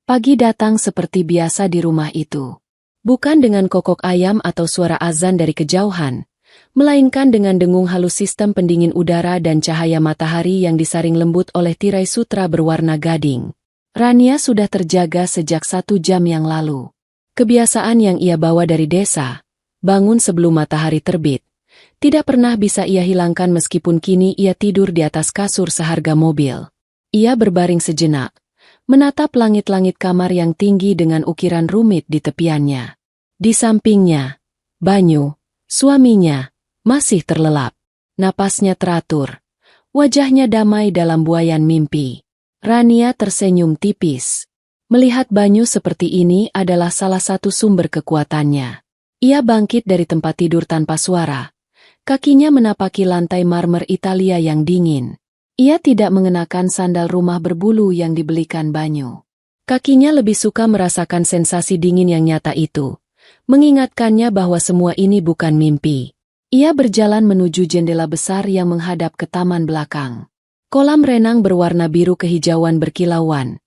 Pagi datang seperti biasa di rumah itu. Bukan dengan kokok ayam atau suara azan dari kejauhan, melainkan dengan dengung halus sistem pendingin udara dan cahaya matahari yang disaring lembut oleh tirai sutra berwarna gading. Rania sudah terjaga sejak 1 jam yang lalu. Kebiasaan yang ia bawa dari desa, bangun sebelum matahari terbit, tidak pernah bisa ia hilangkan meskipun kini ia tidur di atas kasur seharga mobil. Ia berbaring sejenak, menatap langit-langit kamar yang tinggi dengan ukiran rumit di tepiannya. Di sampingnya, Banyu, suaminya, masih terlelap. Napasnya teratur. Wajahnya damai dalam buayan mimpi. Rania tersenyum tipis. Melihat Banyu seperti ini adalah salah satu sumber kekuatannya. Ia bangkit dari tempat tidur tanpa suara. Kakinya menapaki lantai marmer Italia yang dingin. Ia tidak mengenakan sandal rumah berbulu yang dibelikan Banyu. Kakinya lebih suka merasakan sensasi dingin yang nyata itu, mengingatkannya bahwa semua ini bukan mimpi. Ia berjalan menuju jendela besar yang menghadap ke taman belakang. Kolam renang berwarna biru kehijauan berkilauan,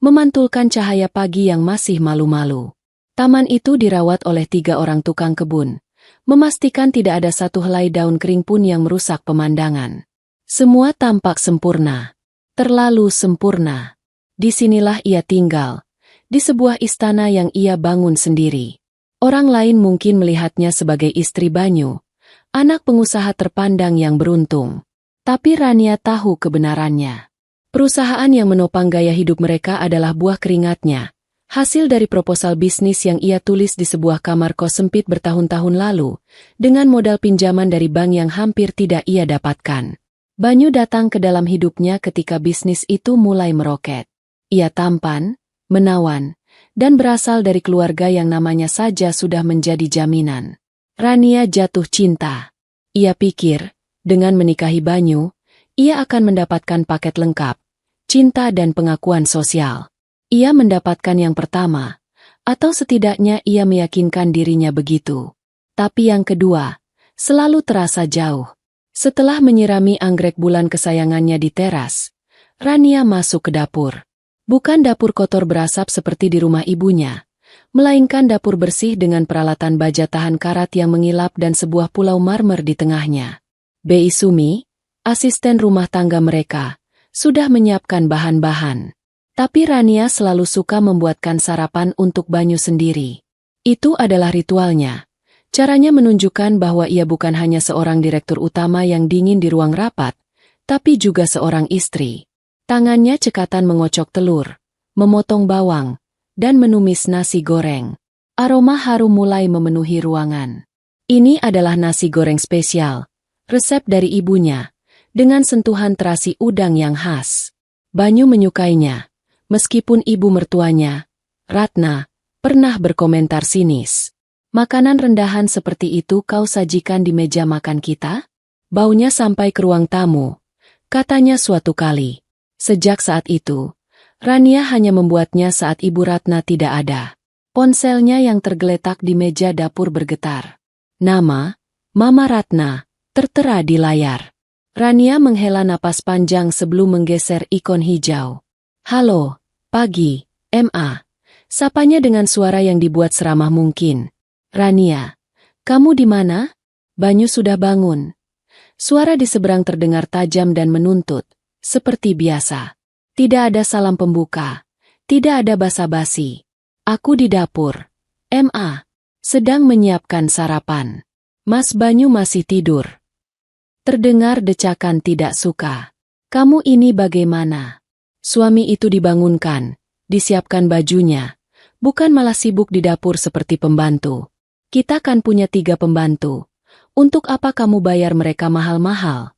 memantulkan cahaya pagi yang masih malu-malu. Taman itu dirawat oleh 3 orang tukang kebun, memastikan tidak ada satu helai daun kering pun yang merusak pemandangan. Semua tampak sempurna, terlalu sempurna. Disinilah ia tinggal, di sebuah istana yang ia bangun sendiri. Orang lain mungkin melihatnya sebagai istri Banyu, anak pengusaha terpandang yang beruntung. Tapi Rania tahu kebenarannya. Perusahaan yang menopang gaya hidup mereka adalah buah keringatnya, hasil dari proposal bisnis yang ia tulis di sebuah kamar kos sempit bertahun-tahun lalu, dengan modal pinjaman dari bank yang hampir tidak ia dapatkan. Banyu datang ke dalam hidupnya ketika bisnis itu mulai meroket. Ia tampan, menawan, dan berasal dari keluarga yang namanya saja sudah menjadi jaminan. Rania jatuh cinta. Ia pikir, dengan menikahi Banyu, ia akan mendapatkan paket lengkap, cinta dan pengakuan sosial. Ia mendapatkan yang pertama, atau setidaknya ia meyakinkan dirinya begitu. Tapi yang kedua, selalu terasa jauh. Setelah menyirami anggrek bulan kesayangannya di teras, Rania masuk ke dapur. Bukan dapur kotor berasap seperti di rumah ibunya, melainkan dapur bersih dengan peralatan baja tahan karat yang mengilap dan sebuah pulau marmer di tengahnya. Bei Sumi, asisten rumah tangga mereka, sudah menyiapkan bahan-bahan. Tapi Rania selalu suka membuatkan sarapan untuk Banyu sendiri. Itu adalah ritualnya. Caranya menunjukkan bahwa ia bukan hanya seorang direktur utama yang dingin di ruang rapat, tapi juga seorang istri. Tangannya cekatan mengocok telur, memotong bawang, dan menumis nasi goreng. Aroma harum mulai memenuhi ruangan. Ini adalah nasi goreng spesial, resep dari ibunya, dengan sentuhan terasi udang yang khas. Banyu menyukainya, meskipun ibu mertuanya, Ratna, pernah berkomentar sinis. Makanan rendahan seperti itu kau sajikan di meja makan kita? Baunya sampai ke ruang tamu, katanya suatu kali. Sejak saat itu, Rania hanya membuatnya saat Ibu Ratna tidak ada. Ponselnya yang tergeletak di meja dapur bergetar. Nama, Mama Ratna, tertera di layar. Rania menghela napas panjang sebelum menggeser ikon hijau. Halo, pagi, Ma. Sapanya dengan suara yang dibuat seramah mungkin. Rania, kamu di mana? Banyu sudah bangun. Suara di seberang terdengar tajam dan menuntut, seperti biasa. Tidak ada salam pembuka, tidak ada basa-basi. Aku di dapur. Ma, sedang menyiapkan sarapan. Mas Banyu masih tidur. Terdengar decakan tidak suka. Kamu ini bagaimana? Suami itu dibangunkan, disiapkan bajunya, bukan malah sibuk di dapur seperti pembantu. Kita kan punya 3 pembantu. Untuk apa kamu bayar mereka mahal-mahal?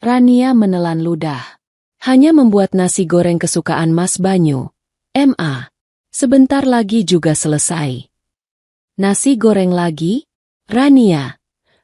Rania menelan ludah. Hanya membuat nasi goreng kesukaan Mas Banyu. Ma. Sebentar lagi juga selesai. Nasi goreng lagi? Rania.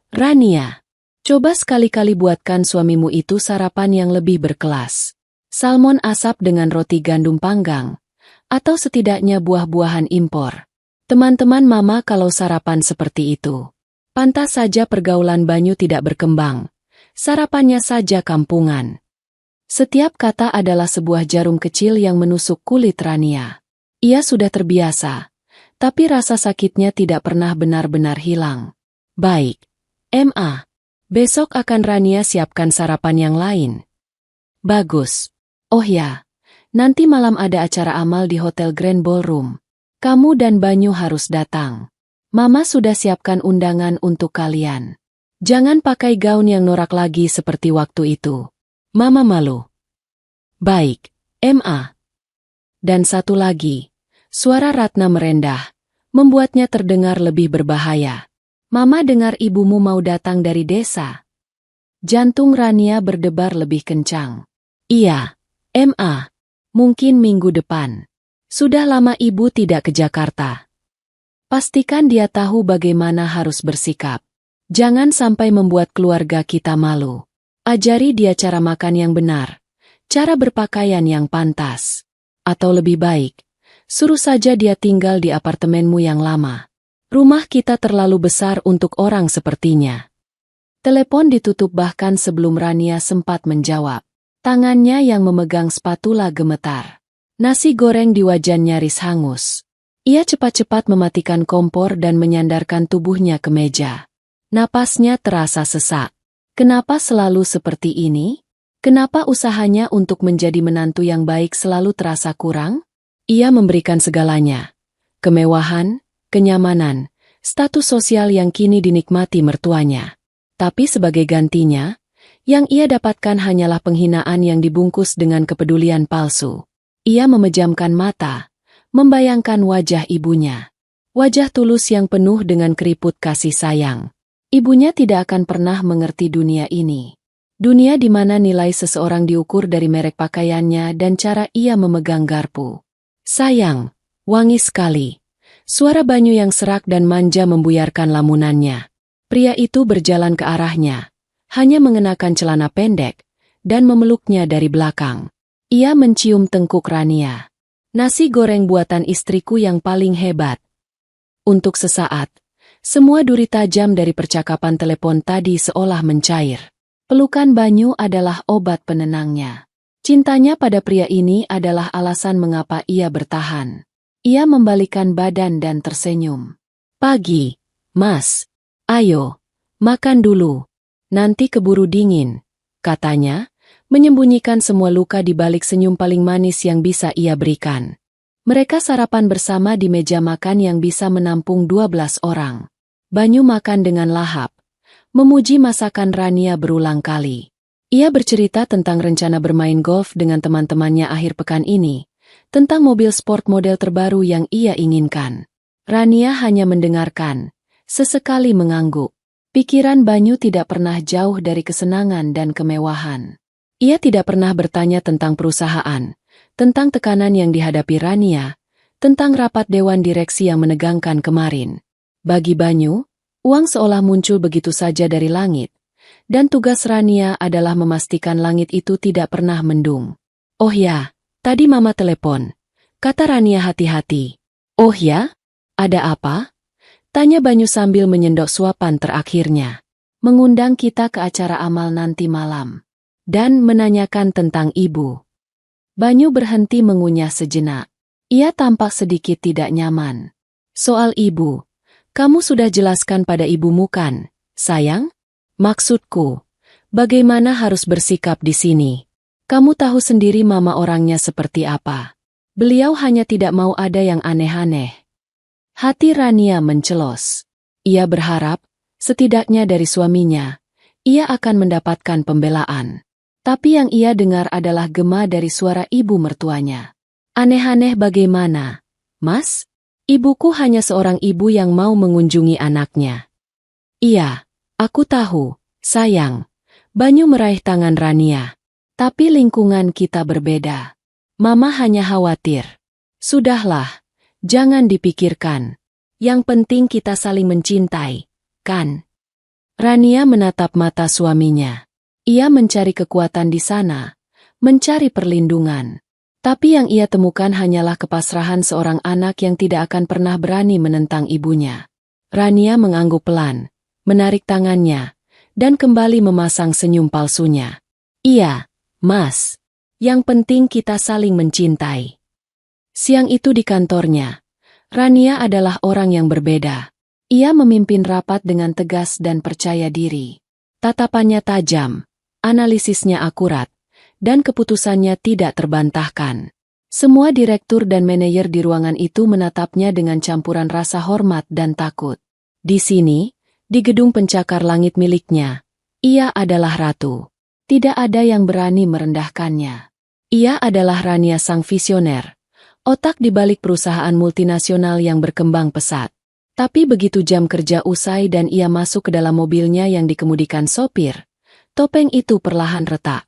Rania. Coba sekali-kali buatkan suamimu itu sarapan yang lebih berkelas. Salmon asap dengan roti gandum panggang. Atau setidaknya buah-buahan impor. Teman-teman mama kalau sarapan seperti itu. Pantas saja pergaulan Banyu tidak berkembang. Sarapannya saja kampungan. Setiap kata adalah sebuah jarum kecil yang menusuk kulit Rania. Ia sudah terbiasa, tapi rasa sakitnya tidak pernah benar-benar hilang. Baik, Ma. Besok akan Rania siapkan sarapan yang lain. Bagus. Oh ya, nanti malam ada acara amal di Hotel Grand Ballroom. Kamu dan Banyu harus datang. Mama sudah siapkan undangan untuk kalian. Jangan pakai gaun yang norak lagi seperti waktu itu. Mama malu. Baik, Ma. Dan satu lagi, suara Ratna merendah, membuatnya terdengar lebih berbahaya. Mama dengar ibumu mau datang dari desa. Jantung Rania berdebar lebih kencang. Iya, Ma. Mungkin minggu depan. Sudah lama ibu tidak ke Jakarta. Pastikan dia tahu bagaimana harus bersikap. Jangan sampai membuat keluarga kita malu. Ajari dia cara makan yang benar, cara berpakaian yang pantas. Atau lebih baik, suruh saja dia tinggal di apartemenmu yang lama. Rumah kita terlalu besar untuk orang sepertinya. Telepon ditutup bahkan sebelum Rania sempat menjawab. Tangannya yang memegang spatula gemetar. Nasi goreng di wajan nyaris hangus. Ia cepat-cepat mematikan kompor dan menyandarkan tubuhnya ke meja. Napasnya terasa sesak. Kenapa selalu seperti ini? Kenapa usahanya untuk menjadi menantu yang baik selalu terasa kurang? Ia memberikan segalanya. Kemewahan, kenyamanan, status sosial yang kini dinikmati mertuanya. Tapi sebagai gantinya, yang ia dapatkan hanyalah penghinaan yang dibungkus dengan kepedulian palsu. Ia memejamkan mata, membayangkan wajah ibunya. Wajah tulus yang penuh dengan keriput kasih sayang. Ibunya tidak akan pernah mengerti dunia ini. Dunia di mana nilai seseorang diukur dari merek pakaiannya dan cara ia memegang garpu. Sayang, wangi sekali. Suara Banyu yang serak dan manja membuyarkan lamunannya. Pria itu berjalan ke arahnya, hanya mengenakan celana pendek, dan memeluknya dari belakang. Ia mencium tengkuk Rania. Nasi goreng buatan istriku yang paling hebat. Untuk sesaat, semua duri tajam dari percakapan telepon tadi seolah mencair. Pelukan Banyu adalah obat penenangnya. Cintanya pada pria ini adalah alasan mengapa ia bertahan. Ia membalikkan badan dan tersenyum. Pagi, Mas. Ayo, makan dulu. Nanti keburu dingin, katanya, menyembunyikan semua luka di balik senyum paling manis yang bisa ia berikan. Mereka sarapan bersama di meja makan yang bisa menampung 12 orang. Banyu makan dengan lahap, memuji masakan Rania berulang kali. Ia bercerita tentang rencana bermain golf dengan teman-temannya akhir pekan ini, tentang mobil sport model terbaru yang ia inginkan. Rania hanya mendengarkan, sesekali mengangguk. Pikiran Banyu tidak pernah jauh dari kesenangan dan kemewahan. Ia tidak pernah bertanya tentang perusahaan, tentang tekanan yang dihadapi Rania, tentang rapat dewan direksi yang menegangkan kemarin. Bagi Banyu, uang seolah muncul begitu saja dari langit, dan tugas Rania adalah memastikan langit itu tidak pernah mendung. Oh ya, tadi Mama telepon, kata Rania hati-hati. Oh ya? Ada apa? Tanya Banyu sambil menyendok suapan terakhirnya. Mengundang kita ke acara amal nanti malam. Dan menanyakan tentang ibu. Banyu berhenti mengunyah sejenak. Ia tampak sedikit tidak nyaman. Soal ibu, kamu sudah jelaskan pada ibumu kan, sayang? Maksudku, bagaimana harus bersikap di sini? Kamu tahu sendiri Mama orangnya seperti apa. Beliau hanya tidak mau ada yang aneh-aneh. Hati Rania mencelos. Ia berharap, setidaknya dari suaminya, ia akan mendapatkan pembelaan. Tapi yang ia dengar adalah gema dari suara ibu mertuanya. Aneh-aneh bagaimana, Mas? Ibuku hanya seorang ibu yang mau mengunjungi anaknya. Iya, aku tahu, sayang. Banyu meraih tangan Rania. Tapi lingkungan kita berbeda. Mama hanya khawatir. Sudahlah, jangan dipikirkan. Yang penting kita saling mencintai, kan? Rania menatap mata suaminya. Ia mencari kekuatan di sana, mencari perlindungan. Tapi yang ia temukan hanyalah kepasrahan seorang anak yang tidak akan pernah berani menentang ibunya. Rania mengangguk pelan, menarik tangannya, dan kembali memasang senyum palsunya. Iya, Mas. Yang penting kita saling mencintai. Siang itu di kantornya, Rania adalah orang yang berbeda. Ia memimpin rapat dengan tegas dan percaya diri. Tatapannya tajam, analisisnya akurat, dan keputusannya tidak terbantahkan. Semua direktur dan manajer di ruangan itu menatapnya dengan campuran rasa hormat dan takut. Di sini, di gedung pencakar langit miliknya, ia adalah ratu. Tidak ada yang berani merendahkannya. Ia adalah Rania sang visioner, otak di balik perusahaan multinasional yang berkembang pesat. Tapi begitu jam kerja usai dan ia masuk ke dalam mobilnya yang dikemudikan sopir, topeng itu perlahan retak.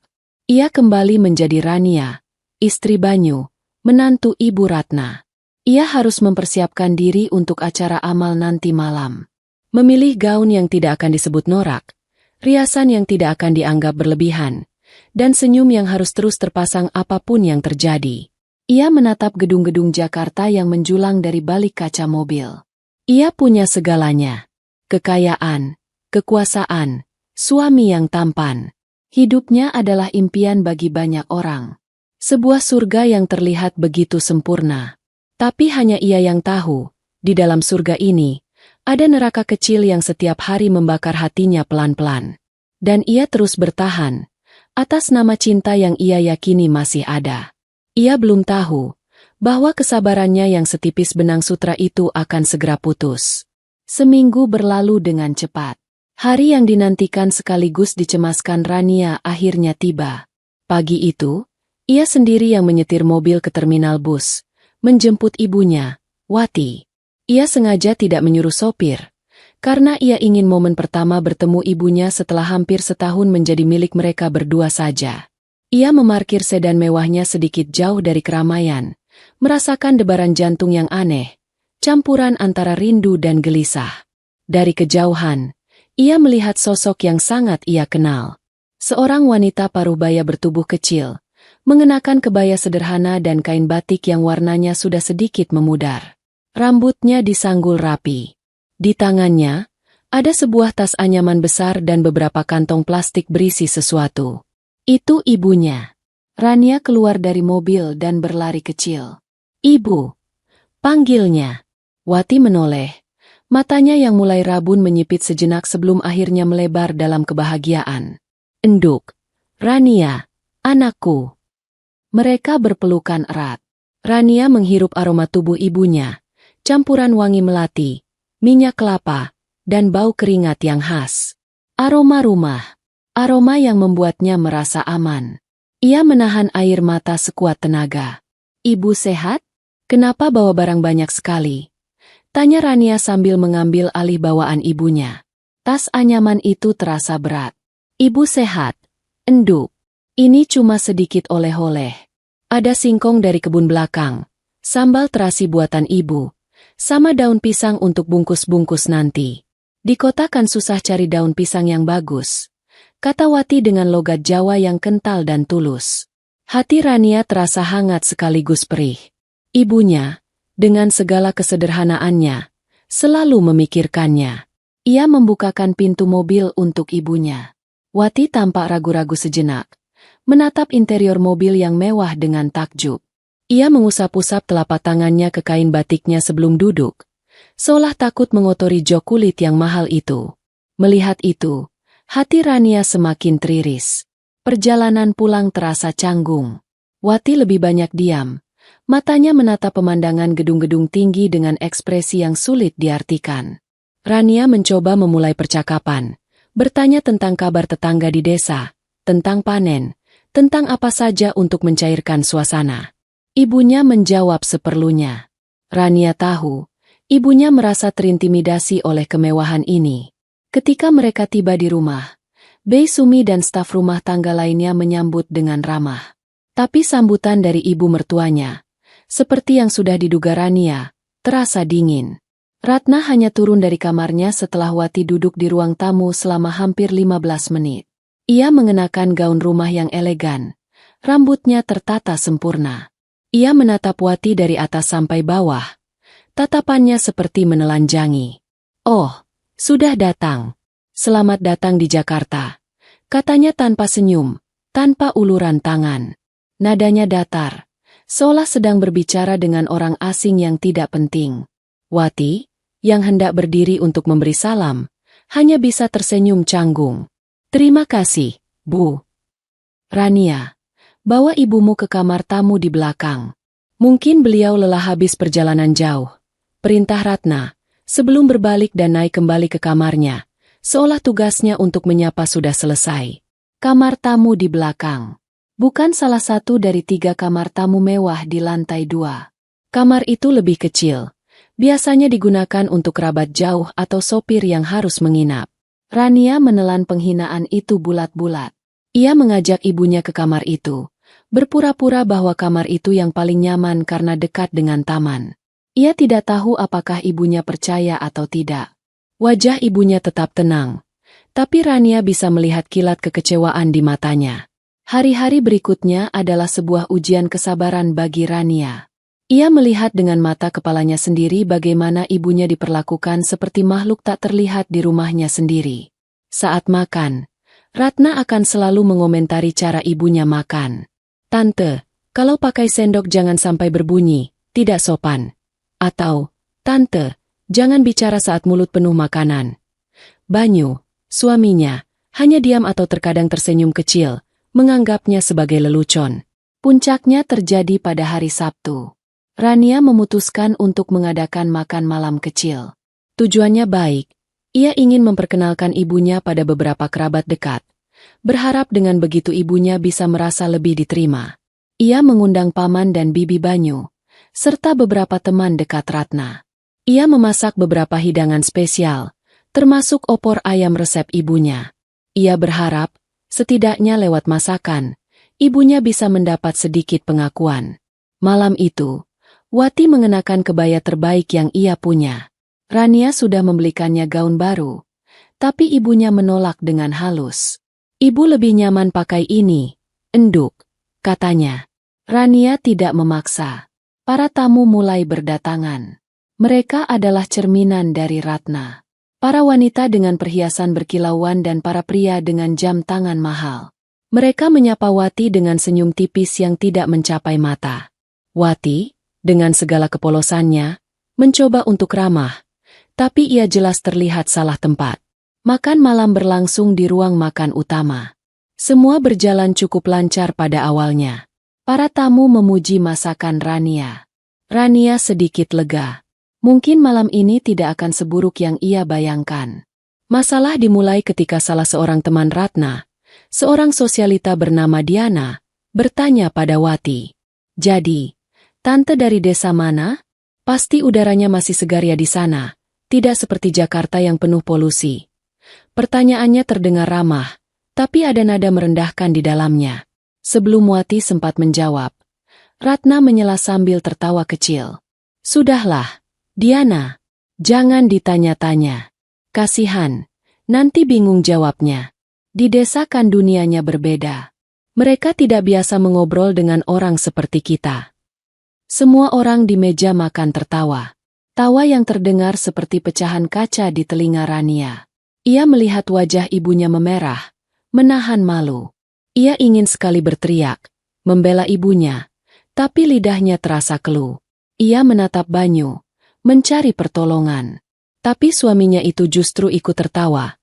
Ia kembali menjadi Rania, istri Banyu, menantu Ibu Ratna. Ia harus mempersiapkan diri untuk acara amal nanti malam. Memilih gaun yang tidak akan disebut norak, riasan yang tidak akan dianggap berlebihan, dan senyum yang harus terus terpasang apapun yang terjadi. Ia menatap gedung-gedung Jakarta yang menjulang dari balik kaca mobil. Ia punya segalanya. Kekayaan, kekuasaan, suami yang tampan. Hidupnya adalah impian bagi banyak orang. Sebuah surga yang terlihat begitu sempurna. Tapi hanya ia yang tahu, di dalam surga ini, ada neraka kecil yang setiap hari membakar hatinya pelan-pelan. Dan ia terus bertahan, atas nama cinta yang ia yakini masih ada. Ia belum tahu bahwa kesabarannya yang setipis benang sutra itu akan segera putus. Seminggu berlalu dengan cepat. Hari yang dinantikan sekaligus dicemaskan Rania akhirnya tiba. Pagi itu, ia sendiri yang menyetir mobil ke terminal bus, menjemput ibunya, Wati. Ia sengaja tidak menyuruh sopir, karena ia ingin momen pertama bertemu ibunya setelah hampir setahun menjadi milik mereka berdua saja. Ia memarkir sedan mewahnya sedikit jauh dari keramaian, merasakan debaran jantung yang aneh, campuran antara rindu dan gelisah. Dari kejauhan, ia melihat sosok yang sangat ia kenal. Seorang wanita parubaya bertubuh kecil, mengenakan kebaya sederhana dan kain batik yang warnanya sudah sedikit memudar. Rambutnya disanggul rapi. Di tangannya, ada sebuah tas anyaman besar dan beberapa kantong plastik berisi sesuatu. Itu ibunya. Rania keluar dari mobil dan berlari kecil. "Ibu!" panggilnya. Wati menoleh. Matanya yang mulai rabun menyipit sejenak sebelum akhirnya melebar dalam kebahagiaan. "Enduk, Rania, anakku." Mereka berpelukan erat. Rania menghirup aroma tubuh ibunya, campuran wangi melati, minyak kelapa, dan bau keringat yang khas. Aroma rumah. Aroma yang membuatnya merasa aman. Ia menahan air mata sekuat tenaga. "Ibu sehat? Kenapa bawa barang banyak sekali?" tanya Rania sambil mengambil alih bawaan ibunya. Tas anyaman itu terasa berat. "Ibu sehat, Enduk. Ini cuma sedikit oleh-oleh. Ada singkong dari kebun belakang, sambal terasi buatan ibu, sama daun pisang untuk bungkus-bungkus nanti. Di kota kan susah cari daun pisang yang bagus," kata Wati dengan logat Jawa yang kental dan tulus. Hati Rania terasa hangat sekaligus perih. Ibunya, dengan segala kesederhanaannya, selalu memikirkannya. Ia membukakan pintu mobil untuk ibunya. Wati tampak ragu-ragu sejenak, menatap interior mobil yang mewah dengan takjub. Ia mengusap-usap telapak tangannya ke kain batiknya sebelum duduk, seolah takut mengotori jok kulit yang mahal itu. Melihat itu, hati Rania semakin teriris. Perjalanan pulang terasa canggung. Wati lebih banyak diam. Matanya menatap pemandangan gedung-gedung tinggi dengan ekspresi yang sulit diartikan. Rania mencoba memulai percakapan, bertanya tentang kabar tetangga di desa, tentang panen, tentang apa saja untuk mencairkan suasana. Ibunya menjawab seperlunya. Rania tahu, ibunya merasa terintimidasi oleh kemewahan ini. Ketika mereka tiba di rumah, Bei Sumi dan staf rumah tangga lainnya menyambut dengan ramah. Tapi sambutan dari ibu mertuanya, seperti yang sudah diduga Rania, terasa dingin. Ratna hanya turun dari kamarnya setelah Wati duduk di ruang tamu selama hampir 15 menit. Ia mengenakan gaun rumah yang elegan, rambutnya tertata sempurna. Ia menatap Wati dari atas sampai bawah, tatapannya seperti menelanjangi. "Oh, sudah datang. Selamat datang di Jakarta," katanya tanpa senyum, tanpa uluran tangan. Nadanya datar, seolah sedang berbicara dengan orang asing yang tidak penting. Wati, yang hendak berdiri untuk memberi salam, hanya bisa tersenyum canggung. "Terima kasih, Bu. Rania, bawa ibumu ke kamar tamu di belakang. Mungkin beliau lelah habis perjalanan jauh," perintah Ratna, sebelum berbalik dan naik kembali ke kamarnya, seolah tugasnya untuk menyapa sudah selesai. Kamar tamu di belakang. Bukan salah satu dari 3 kamar tamu mewah di lantai 2. Kamar itu lebih kecil. Biasanya digunakan untuk kerabat jauh atau sopir yang harus menginap. Rania menelan penghinaan itu bulat-bulat. Ia mengajak ibunya ke kamar itu, berpura-pura bahwa kamar itu yang paling nyaman karena dekat dengan taman. Ia tidak tahu apakah ibunya percaya atau tidak. Wajah ibunya tetap tenang, tapi Rania bisa melihat kilat kekecewaan di matanya. Hari-hari berikutnya adalah sebuah ujian kesabaran bagi Rania. Ia melihat dengan mata kepalanya sendiri bagaimana ibunya diperlakukan seperti makhluk tak terlihat di rumahnya sendiri. Saat makan, Ratna akan selalu mengomentari cara ibunya makan. "Tante, kalau pakai sendok jangan sampai berbunyi, tidak sopan." Atau, "Tante, jangan bicara saat mulut penuh makanan." Banyu, suaminya, hanya diam atau terkadang tersenyum kecil, menganggapnya sebagai lelucon. Puncaknya terjadi pada hari Sabtu. Rania memutuskan untuk mengadakan makan malam kecil. Tujuannya baik, ia ingin memperkenalkan ibunya pada beberapa kerabat dekat, berharap dengan begitu ibunya bisa merasa lebih diterima. Ia mengundang paman dan bibi Banyu, serta beberapa teman dekat Ratna. Ia memasak beberapa hidangan spesial, termasuk opor ayam resep ibunya. Ia berharap, setidaknya lewat masakan, ibunya bisa mendapat sedikit pengakuan. Malam itu, Wati mengenakan kebaya terbaik yang ia punya. Rania sudah membelikannya gaun baru, tapi ibunya menolak dengan halus. "Ibu lebih nyaman pakai ini, enduk," katanya. Rania tidak memaksa. Para tamu mulai berdatangan. Mereka adalah cerminan dari Ratna. Para wanita dengan perhiasan berkilauan dan para pria dengan jam tangan mahal. Mereka menyapa Wati dengan senyum tipis yang tidak mencapai mata. Wati, dengan segala kepolosannya, mencoba untuk ramah, tapi ia jelas terlihat salah tempat. Makan malam berlangsung di ruang makan utama. Semua berjalan cukup lancar pada awalnya. Para tamu memuji masakan Rania. Rania sedikit lega. Mungkin malam ini tidak akan seburuk yang ia bayangkan. Masalah dimulai ketika salah seorang teman Ratna, seorang sosialita bernama Diana, bertanya pada Wati, "Jadi, Tante dari desa mana? Pasti udaranya masih segar ya di sana, tidak seperti Jakarta yang penuh polusi." Pertanyaannya terdengar ramah, tapi ada nada merendahkan di dalamnya. Sebelum Wati sempat menjawab, Ratna menyela sambil tertawa kecil. "Sudahlah, Diana, jangan ditanya-tanya. Kasihan, nanti bingung jawabnya. Di desa kan dunianya berbeda. Mereka tidak biasa mengobrol dengan orang seperti kita." Semua orang di meja makan tertawa. Tawa yang terdengar seperti pecahan kaca di telinga Rania. Ia melihat wajah ibunya memerah, menahan malu. Ia ingin sekali berteriak, membela ibunya, tapi lidahnya terasa keluh. Ia menatap Banyu, mencari pertolongan. Tapi suaminya itu justru ikut tertawa,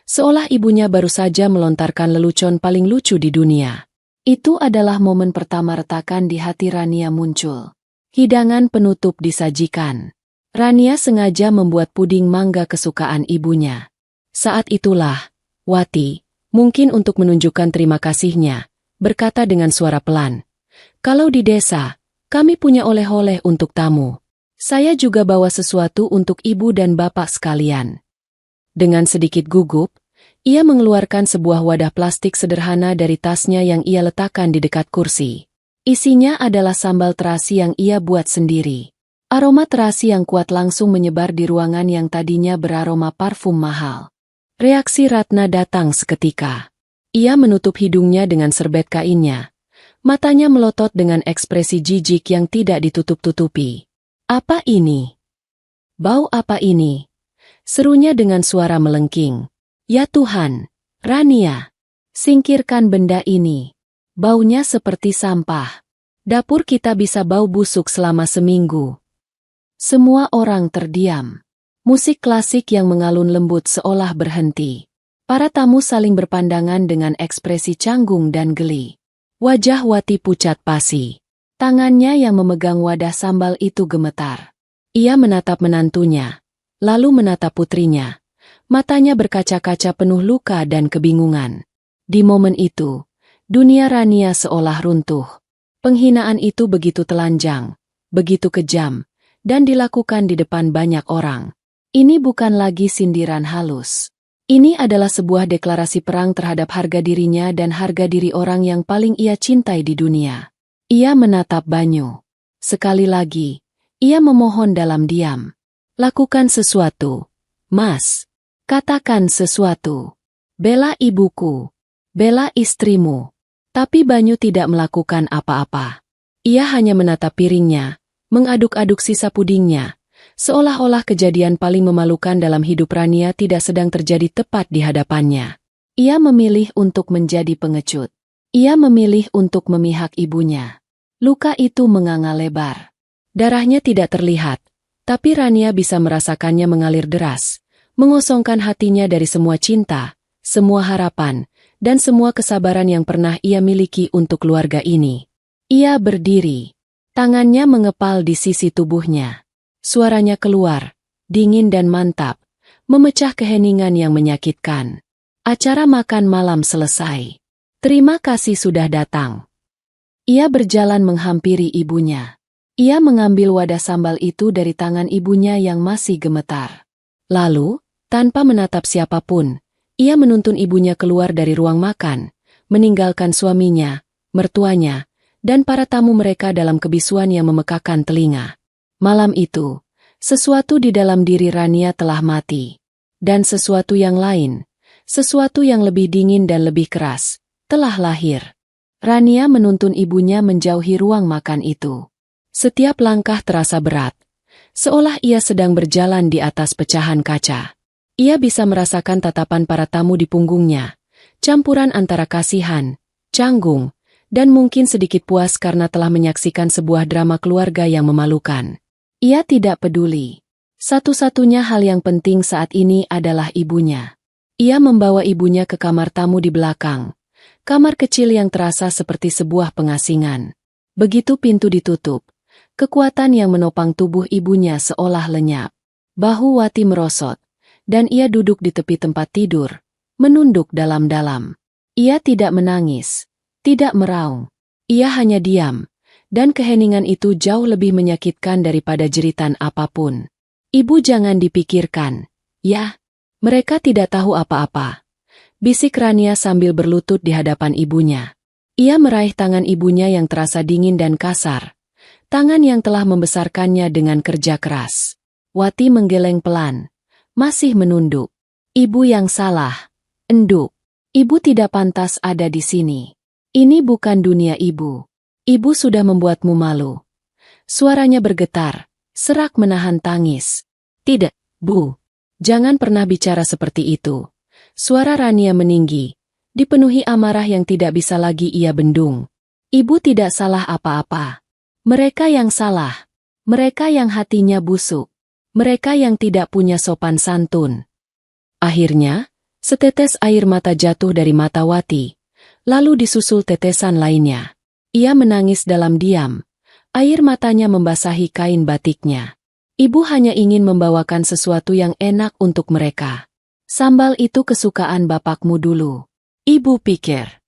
seolah ibunya baru saja melontarkan lelucon paling lucu di dunia. Itu adalah momen pertama retakan di hati Rania muncul. Hidangan penutup disajikan. Rania sengaja membuat puding mangga kesukaan ibunya. Saat itulah, Wati, mungkin untuk menunjukkan terima kasihnya, berkata dengan suara pelan, "Kalau di desa, kami punya oleh-oleh untuk tamu. Saya juga bawa sesuatu untuk ibu dan bapak sekalian." Dengan sedikit gugup, ia mengeluarkan sebuah wadah plastik sederhana dari tasnya yang ia letakkan di dekat kursi. Isinya adalah sambal terasi yang ia buat sendiri. Aroma terasi yang kuat langsung menyebar di ruangan yang tadinya beraroma parfum mahal. Reaksi Ratna datang seketika. Ia menutup hidungnya dengan serbet kainnya. Matanya melotot dengan ekspresi jijik yang tidak ditutup-tutupi. "Apa ini? Bau apa ini?" serunya dengan suara melengking. "Ya Tuhan, Rania, singkirkan benda ini. Baunya seperti sampah." Dapur kita bisa bau busuk selama seminggu. Semua orang terdiam. Musik klasik yang mengalun lembut seolah berhenti. Para tamu saling berpandangan dengan ekspresi canggung dan geli. Wajah Wati pucat pasi. Tangannya yang memegang wadah sambal itu gemetar. Ia menatap menantunya, lalu menatap putrinya. Matanya berkaca-kaca penuh luka dan kebingungan. Di momen itu, dunia Rania seolah runtuh. Penghinaan itu begitu telanjang, begitu kejam, dan dilakukan di depan banyak orang. Ini bukan lagi sindiran halus. Ini adalah sebuah deklarasi perang terhadap harga dirinya dan harga diri orang yang paling ia cintai di dunia. Ia menatap Banyu. Sekali lagi, ia memohon dalam diam. Lakukan sesuatu, Mas. Katakan sesuatu. Bela ibuku. Bela istrimu. Tapi Banyu tidak melakukan apa-apa. Ia hanya menatap piringnya, mengaduk-aduk sisa pudingnya, seolah-olah kejadian paling memalukan dalam hidup Rania tidak sedang terjadi tepat di hadapannya. Ia memilih untuk menjadi pengecut. Ia memilih untuk memihak ibunya. Luka itu menganga lebar. Darahnya tidak terlihat, tapi Rania bisa merasakannya mengalir deras, mengosongkan hatinya dari semua cinta, semua harapan, dan semua kesabaran yang pernah ia miliki untuk keluarga ini. Ia berdiri. Tangannya mengepal di sisi tubuhnya. Suaranya keluar, dingin dan mantap, memecah keheningan yang menyakitkan. Acara makan malam selesai. Terima kasih sudah datang. Ia berjalan menghampiri ibunya. Ia mengambil wadah sambal itu dari tangan ibunya yang masih gemetar. Lalu, tanpa menatap siapapun, ia menuntun ibunya keluar dari ruang makan, meninggalkan suaminya, mertuanya, dan para tamu mereka dalam kebisuan yang memekakan telinga. Malam itu, sesuatu di dalam diri Rania telah mati. Dan sesuatu yang lain, sesuatu yang lebih dingin dan lebih keras, telah lahir. Rania menuntun ibunya menjauhi ruang makan itu. Setiap langkah terasa berat, seolah ia sedang berjalan di atas pecahan kaca. Ia bisa merasakan tatapan para tamu di punggungnya, campuran antara kasihan, canggung, dan mungkin sedikit puas karena telah menyaksikan sebuah drama keluarga yang memalukan. Ia tidak peduli. Satu-satunya hal yang penting saat ini adalah ibunya. Ia membawa ibunya ke kamar tamu di belakang, kamar kecil yang terasa seperti sebuah pengasingan. Begitu pintu ditutup, kekuatan yang menopang tubuh ibunya seolah lenyap. Bahu Wati merosot, dan ia duduk di tepi tempat tidur, menunduk dalam-dalam. Ia tidak menangis, tidak meraung. Ia hanya diam, dan keheningan itu jauh lebih menyakitkan daripada jeritan apapun. Ibu jangan dipikirkan, ya. Mereka tidak tahu apa-apa. Bisik Rania sambil berlutut di hadapan ibunya. Ia meraih tangan ibunya yang terasa dingin dan kasar. Tangan yang telah membesarkannya dengan kerja keras. Wati menggeleng pelan. Masih menunduk. Ibu yang salah. Enduk. Ibu tidak pantas ada di sini. Ini bukan dunia ibu. Ibu sudah membuatmu malu. Suaranya bergetar, serak menahan tangis. Tidak, Bu. Jangan pernah bicara seperti itu. Suara Rania meninggi, dipenuhi amarah yang tidak bisa lagi ia bendung. Ibu tidak salah apa-apa. Mereka yang salah. Mereka yang hatinya busuk. Mereka yang tidak punya sopan santun. Akhirnya, setetes air mata jatuh dari mata Wati, lalu disusul tetesan lainnya. Ia menangis dalam diam. Air matanya membasahi kain batiknya. Ibu hanya ingin membawakan sesuatu yang enak untuk mereka. Sambal itu kesukaan bapakmu dulu. Ibu pikir.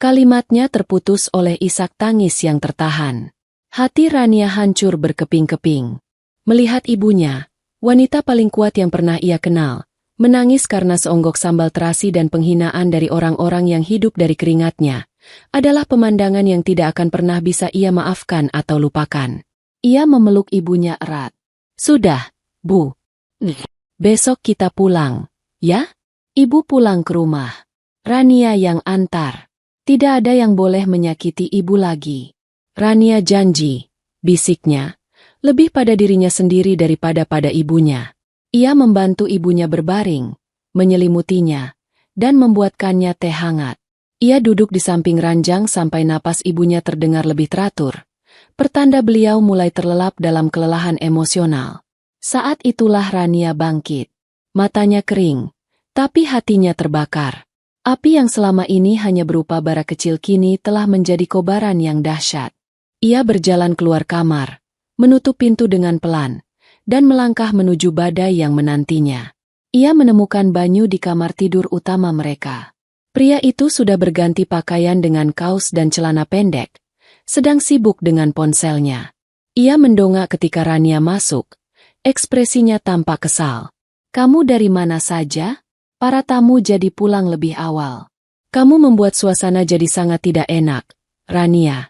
Kalimatnya terputus oleh isak tangis yang tertahan. Hati Rania hancur berkeping-keping. Melihat ibunya, wanita paling kuat yang pernah ia kenal, menangis karena seonggok sambal terasi dan penghinaan dari orang-orang yang hidup dari keringatnya, adalah pemandangan yang tidak akan pernah bisa ia maafkan atau lupakan. Ia memeluk ibunya erat. Sudah, Bu. Besok kita pulang, ya? Ibu pulang ke rumah. Rania yang antar. Tidak ada yang boleh menyakiti ibu lagi. Rania janji, bisiknya. Lebih pada dirinya sendiri daripada pada ibunya. Ia membantu ibunya berbaring, menyelimutinya, dan membuatkannya teh hangat. Ia duduk di samping ranjang sampai napas ibunya terdengar lebih teratur. Pertanda beliau mulai terlelap dalam kelelahan emosional. Saat itulah Rania bangkit. Matanya kering, tapi hatinya terbakar. Api yang selama ini hanya berupa bara kecil kini telah menjadi kobaran yang dahsyat. Ia berjalan keluar kamar, menutup pintu dengan pelan, dan melangkah menuju badai yang menantinya. Ia menemukan Banyu di kamar tidur utama mereka. Pria itu sudah berganti pakaian dengan kaos dan celana pendek, sedang sibuk dengan ponselnya. Ia mendongak ketika Rania masuk, ekspresinya tampak kesal. "Kamu dari mana saja? Para tamu jadi pulang lebih awal. Kamu membuat suasana jadi sangat tidak enak, Rania,"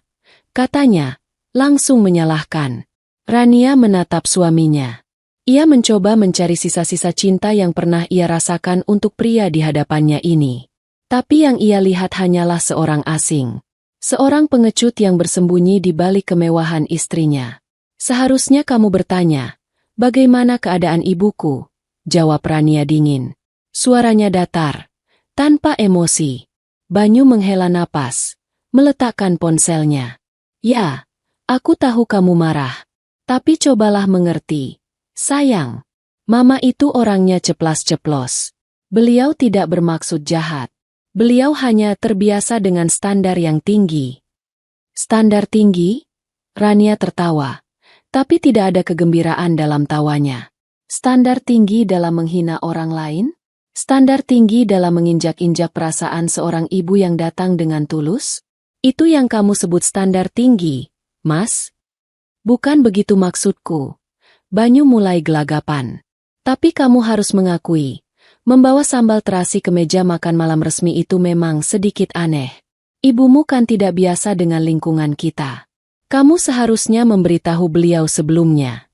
katanya, langsung menyalahkan. Rania menatap suaminya. Ia mencoba mencari sisa-sisa cinta yang pernah ia rasakan untuk pria di hadapannya ini. Tapi yang ia lihat hanyalah seorang asing. Seorang pengecut yang bersembunyi di balik kemewahan istrinya. "Seharusnya kamu bertanya, bagaimana keadaan ibuku?" jawab Rania dingin. Suaranya datar, tanpa emosi. Banyu menghela napas, meletakkan ponselnya. "Ya, aku tahu kamu marah. Tapi cobalah mengerti. Sayang, Mama itu orangnya ceplas-ceplos. Beliau tidak bermaksud jahat. Beliau hanya terbiasa dengan standar yang tinggi." "Standar tinggi?" Rania tertawa, tapi tidak ada kegembiraan dalam tawanya. "Standar tinggi dalam menghina orang lain? Standar tinggi dalam menginjak-injak perasaan seorang ibu yang datang dengan tulus? Itu yang kamu sebut standar tinggi, Mas?" "Bukan begitu maksudku." Banyu mulai gelagapan. "Tapi kamu harus mengakui, membawa sambal terasi ke meja makan malam resmi itu memang sedikit aneh. Ibumu kan tidak biasa dengan lingkungan kita. Kamu seharusnya memberitahu beliau sebelumnya."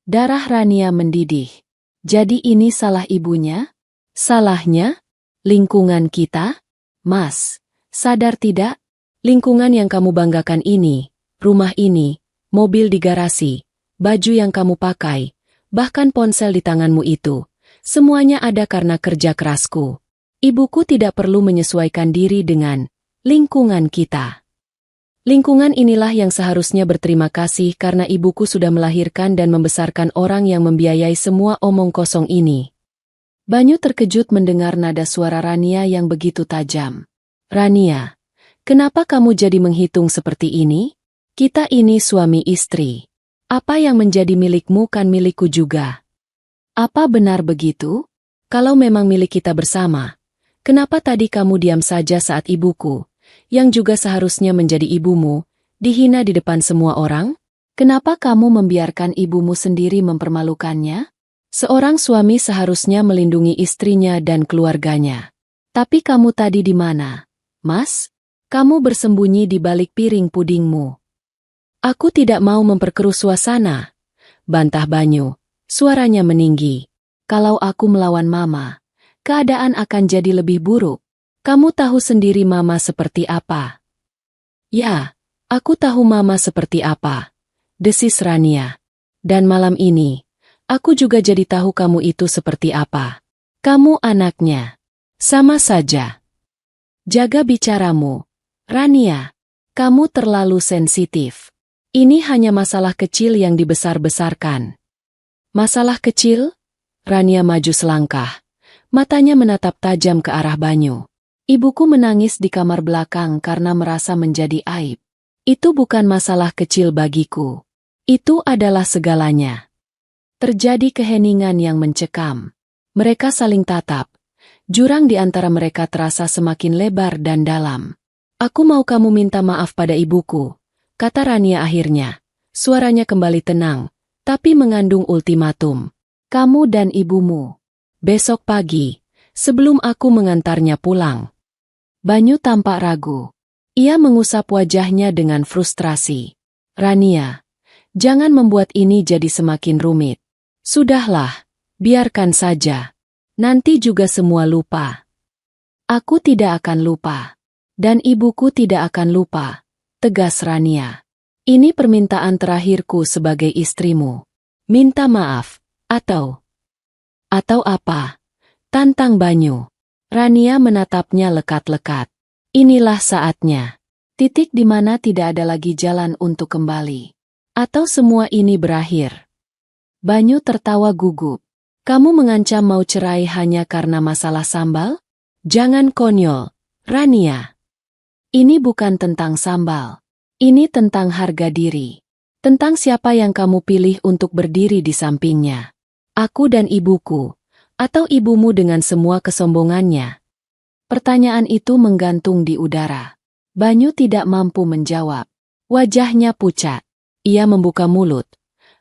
Darah Rania mendidih. Jadi ini salah ibunya? Salahnya? Lingkungan kita? Mas, sadar tidak? Lingkungan yang kamu banggakan ini, rumah ini, mobil di garasi, baju yang kamu pakai, bahkan ponsel di tanganmu itu, semuanya ada karena kerja kerasku. Ibuku tidak perlu menyesuaikan diri dengan lingkungan kita. Lingkungan inilah yang seharusnya berterima kasih karena ibuku sudah melahirkan dan membesarkan orang yang membiayai semua omong kosong ini. Banyu terkejut mendengar nada suara Rania yang begitu tajam. "Rania, kenapa kamu jadi menghitung seperti ini? Kita ini suami istri. Apa yang menjadi milikmu kan milikku juga. Apa benar begitu? Kalau memang milik kita bersama, kenapa tadi kamu diam saja saat ibuku, yang juga seharusnya menjadi ibumu, dihina di depan semua orang? Kenapa kamu membiarkan ibumu sendiri mempermalukannya? Seorang suami seharusnya melindungi istrinya dan keluarganya. Tapi kamu tadi di mana, Mas? Kamu bersembunyi di balik piring pudingmu." "Aku tidak mau memperkeruh suasana," bantah Banyu. Suaranya meninggi. "Kalau aku melawan Mama, keadaan akan jadi lebih buruk. Kamu tahu sendiri Mama seperti apa." "Ya, aku tahu Mama seperti apa," desis Rania. "Dan malam ini, aku juga jadi tahu kamu itu seperti apa. Kamu anaknya. Sama saja. Jaga bicaramu, Rania. Kamu terlalu sensitif. Ini hanya masalah kecil yang dibesar-besarkan." "Masalah kecil?" Rania maju selangkah. Matanya menatap tajam ke arah Banyu. "Ibuku menangis di kamar belakang karena merasa menjadi aib. Itu bukan masalah kecil bagiku. Itu adalah segalanya." Terjadi keheningan yang mencekam. Mereka saling tatap. Jurang di antara mereka terasa semakin lebar dan dalam. "Aku mau kamu minta maaf pada ibuku," kata Rania akhirnya. Suaranya kembali tenang, tapi mengandung ultimatum. "Kamu dan ibumu. Besok pagi, sebelum aku mengantarnya pulang." Banyu tampak ragu. Ia mengusap wajahnya dengan frustrasi. "Rania, jangan membuat ini jadi semakin rumit. Sudahlah, biarkan saja. Nanti juga semua lupa." "Aku tidak akan lupa. Dan ibuku tidak akan lupa," tegas Rania. "Ini permintaan terakhirku sebagai istrimu. Minta maaf, atau apa?" tantang Banyu. Rania menatapnya lekat-lekat. Inilah saatnya. Titik di mana tidak ada lagi jalan untuk kembali. Atau semua ini berakhir. Banyu tertawa gugup. Kamu mengancam mau cerai hanya karena masalah sambal? Jangan konyol, Rania. Ini bukan tentang sambal. Ini tentang harga diri. Tentang siapa yang kamu pilih untuk berdiri di sampingnya. Aku dan ibuku. Atau ibumu dengan semua kesombongannya. Pertanyaan itu menggantung di udara. Banyu tidak mampu menjawab. Wajahnya pucat. Ia membuka mulut,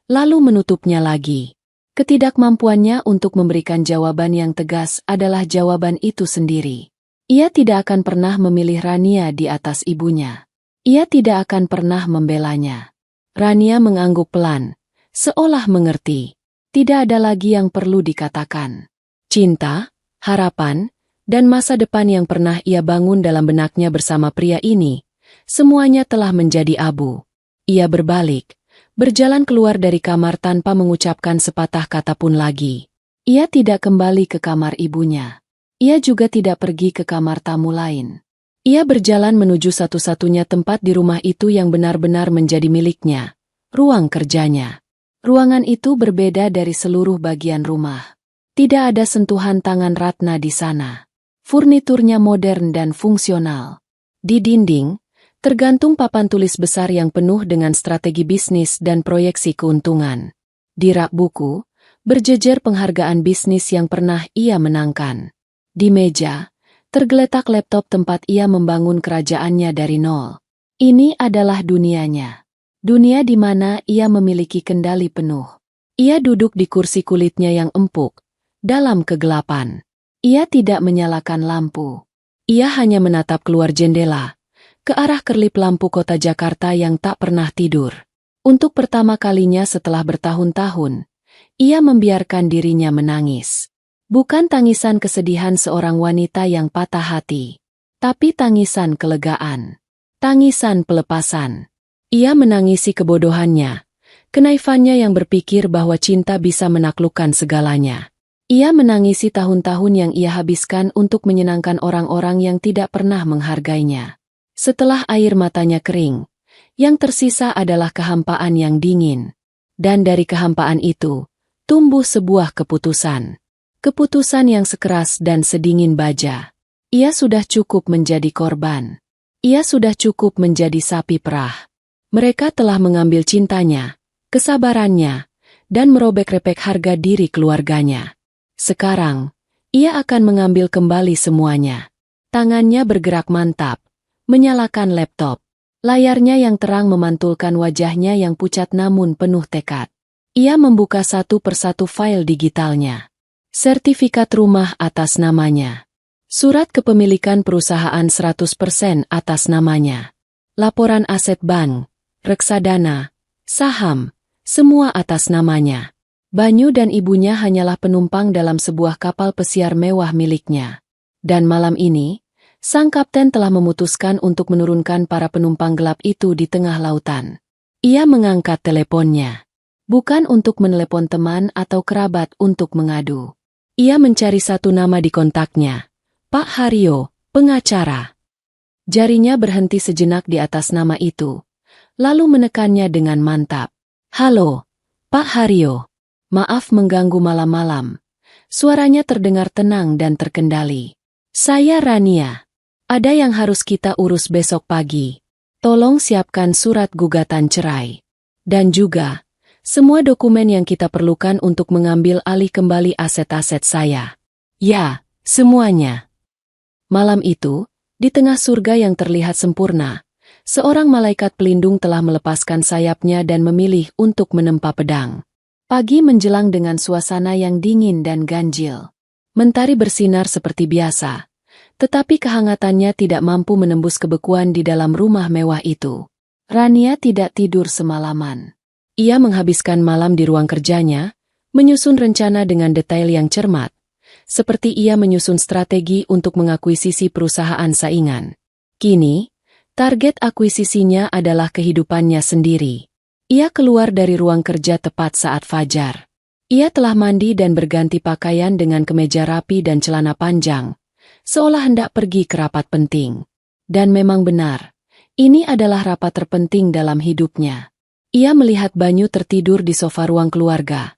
lalu menutupnya lagi. Ketidakmampuannya untuk memberikan jawaban yang tegas adalah jawaban itu sendiri. Ia tidak akan pernah memilih Rania di atas ibunya. Ia tidak akan pernah membelanya. Rania mengangguk pelan, seolah mengerti. Tidak ada lagi yang perlu dikatakan. Cinta, harapan, dan masa depan yang pernah ia bangun dalam benaknya bersama pria ini, semuanya telah menjadi abu. Ia berbalik, berjalan keluar dari kamar tanpa mengucapkan sepatah kata pun lagi. Ia tidak kembali ke kamar ibunya. Ia juga tidak pergi ke kamar tamu lain. Ia berjalan menuju satu-satunya tempat di rumah itu yang benar-benar menjadi miliknya, ruang kerjanya. Ruangan itu berbeda dari seluruh bagian rumah. Tidak ada sentuhan tangan Ratna di sana. Furniturnya modern dan fungsional. Di dinding, tergantung papan tulis besar yang penuh dengan strategi bisnis dan proyeksi keuntungan. Di rak buku, berjejer penghargaan bisnis yang pernah ia menangkan. Di meja, tergeletak laptop tempat ia membangun kerajaannya dari nol. Ini adalah dunianya. Dunia di mana ia memiliki kendali penuh. Ia duduk di kursi kulitnya yang empuk, dalam kegelapan. Ia tidak menyalakan lampu. Ia hanya menatap keluar jendela, ke arah kerlip lampu kota Jakarta yang tak pernah tidur. Untuk pertama kalinya setelah bertahun-tahun, ia membiarkan dirinya menangis. Bukan tangisan kesedihan seorang wanita yang patah hati, tapi tangisan kelegaan. Tangisan pelepasan. Ia menangisi kebodohannya, kenaifannya yang berpikir bahwa cinta bisa menaklukkan segalanya. Ia menangisi tahun-tahun yang ia habiskan untuk menyenangkan orang-orang yang tidak pernah menghargainya. Setelah air matanya kering, yang tersisa adalah kehampaan yang dingin. Dan dari kehampaan itu, tumbuh sebuah keputusan. Keputusan yang sekeras dan sedingin baja. Ia sudah cukup menjadi korban. Ia sudah cukup menjadi sapi perah. Mereka telah mengambil cintanya, kesabarannya, dan merobek-repek harga diri keluarganya. Sekarang, ia akan mengambil kembali semuanya. Tangannya bergerak mantap. Menyalakan laptop. Layarnya yang terang memantulkan wajahnya yang pucat namun penuh tekad. Ia membuka satu persatu file digitalnya. Sertifikat rumah atas namanya. Surat kepemilikan perusahaan 100% atas namanya. Laporan aset bank, reksadana, saham, semua atas namanya. Banyu dan ibunya hanyalah penumpang dalam sebuah kapal pesiar mewah miliknya. Dan malam ini, sang kapten telah memutuskan untuk menurunkan para penumpang gelap itu di tengah lautan. Ia mengangkat teleponnya. Bukan untuk menelepon teman atau kerabat untuk mengadu. Ia mencari satu nama di kontaknya. Pak Haryo, pengacara. Jarinya berhenti sejenak di atas nama itu. Lalu menekannya dengan mantap. Halo, Pak Haryo. Maaf mengganggu malam-malam. Suaranya terdengar tenang dan terkendali. Saya Rania. Ada yang harus kita urus besok pagi. Tolong siapkan surat gugatan cerai. Dan juga, semua dokumen yang kita perlukan untuk mengambil alih kembali aset-aset saya. Ya, semuanya. Malam itu, di tengah surga yang terlihat sempurna, seorang malaikat pelindung telah melepaskan sayapnya dan memilih untuk menempa pedang. Pagi menjelang dengan suasana yang dingin dan ganjil. Mentari bersinar seperti biasa. Tetapi kehangatannya tidak mampu menembus kebekuan di dalam rumah mewah itu. Rania tidak tidur semalaman. Ia menghabiskan malam di ruang kerjanya, menyusun rencana dengan detail yang cermat, seperti ia menyusun strategi untuk mengakuisisi perusahaan saingan. Kini, target akuisisinya adalah kehidupannya sendiri. Ia keluar dari ruang kerja tepat saat fajar. Ia telah mandi dan berganti pakaian dengan kemeja rapi dan celana panjang, seolah hendak pergi ke rapat penting. Dan memang benar, ini adalah rapat terpenting dalam hidupnya. Ia melihat Banyu tertidur di sofa ruang keluarga.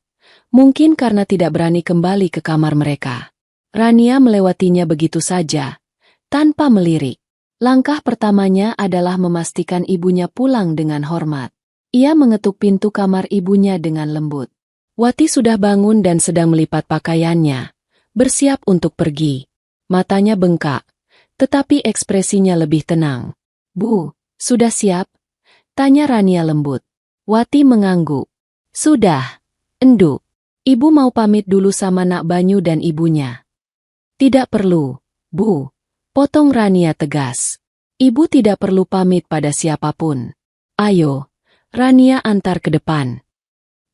Mungkin karena tidak berani kembali ke kamar mereka. Rania melewatinya begitu saja, tanpa melirik. Langkah pertamanya adalah memastikan ibunya pulang dengan hormat. Ia mengetuk pintu kamar ibunya dengan lembut. Wati sudah bangun dan sedang melipat pakaiannya, bersiap untuk pergi. Matanya bengkak, tetapi ekspresinya lebih tenang. "Bu, sudah siap?" tanya Rania lembut. Wati mengangguk. "Sudah, Enduk. Ibu mau pamit dulu sama Nak Banyu dan ibunya." "Tidak perlu, Bu," potong Rania tegas. "Ibu tidak perlu pamit pada siapapun. Ayo." Rania antar ke depan.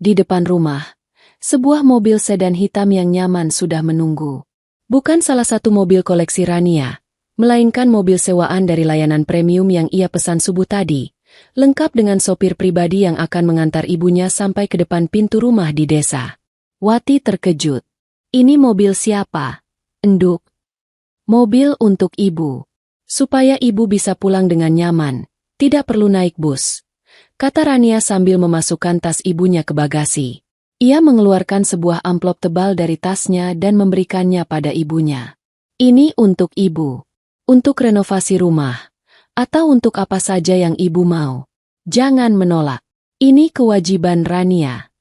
Di depan rumah, sebuah mobil sedan hitam yang nyaman sudah menunggu. Bukan salah satu mobil koleksi Rania, melainkan mobil sewaan dari layanan premium yang ia pesan subuh tadi, lengkap dengan sopir pribadi yang akan mengantar ibunya sampai ke depan pintu rumah di desa. Wati terkejut. "Ini mobil siapa, Enduk?" "Mobil untuk ibu. Supaya ibu bisa pulang dengan nyaman, tidak perlu naik bus," kata Rania sambil memasukkan tas ibunya ke bagasi. Ia mengeluarkan sebuah amplop tebal dari tasnya dan memberikannya pada ibunya. "Ini untuk ibu. Untuk renovasi rumah. Atau untuk apa saja yang ibu mau. Jangan menolak. Ini kewajiban Rania."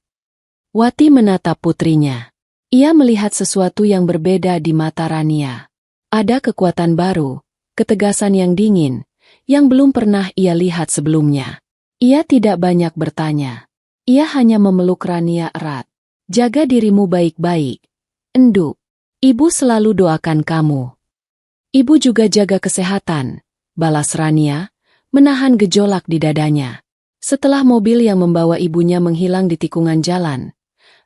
Wati menatap putrinya. Ia melihat sesuatu yang berbeda di mata Rania. Ada kekuatan baru, ketegasan yang dingin, yang belum pernah ia lihat sebelumnya. Ia tidak banyak bertanya. Ia hanya memeluk Rania erat. "Jaga dirimu baik-baik, Enduk. Ibu selalu doakan kamu." "Ibu juga jaga kesehatan," balas Rania, menahan gejolak di dadanya. Setelah mobil yang membawa ibunya menghilang di tikungan jalan,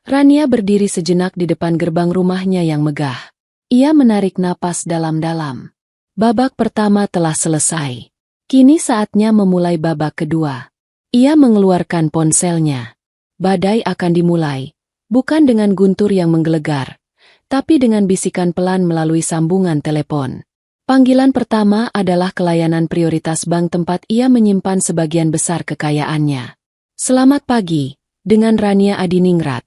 Rania berdiri sejenak di depan gerbang rumahnya yang megah. Ia menarik napas dalam-dalam. Babak pertama telah selesai. Kini saatnya memulai babak kedua. Ia mengeluarkan ponselnya. Badai akan dimulai, bukan dengan guntur yang menggelegar, tapi dengan bisikan pelan melalui sambungan telepon. Panggilan pertama adalah ke layanan prioritas bank tempat ia menyimpan sebagian besar kekayaannya. "Selamat pagi," dengan Rania Adiningrat.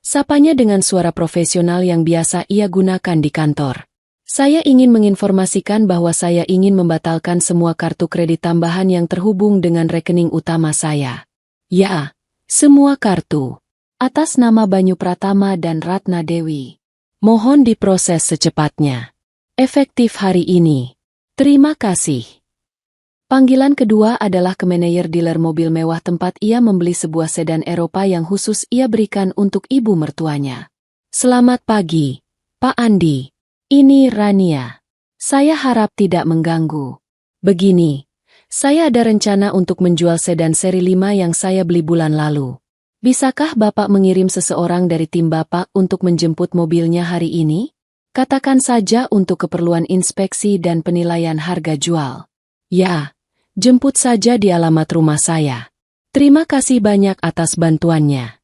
Sapanya dengan suara profesional yang biasa ia gunakan di kantor. "Saya ingin menginformasikan bahwa saya ingin membatalkan semua kartu kredit tambahan yang terhubung dengan rekening utama saya." "Ya, semua kartu. Atas nama Banyu Pratama dan Ratna Dewi. Mohon diproses secepatnya. Efektif hari ini. Terima kasih." Panggilan kedua adalah ke manajer dealer mobil mewah tempat ia membeli sebuah sedan Eropa yang khusus ia berikan untuk ibu mertuanya. "Selamat pagi, Pak Andi. Ini Rania. Saya harap tidak mengganggu. Begini, saya ada rencana untuk menjual sedan seri 5 yang saya beli bulan lalu. Bisakah Bapak mengirim seseorang dari tim Bapak untuk menjemput mobilnya hari ini? Katakan saja untuk keperluan inspeksi dan penilaian harga jual." "Ya, jemput saja di alamat rumah saya. Terima kasih banyak atas bantuannya."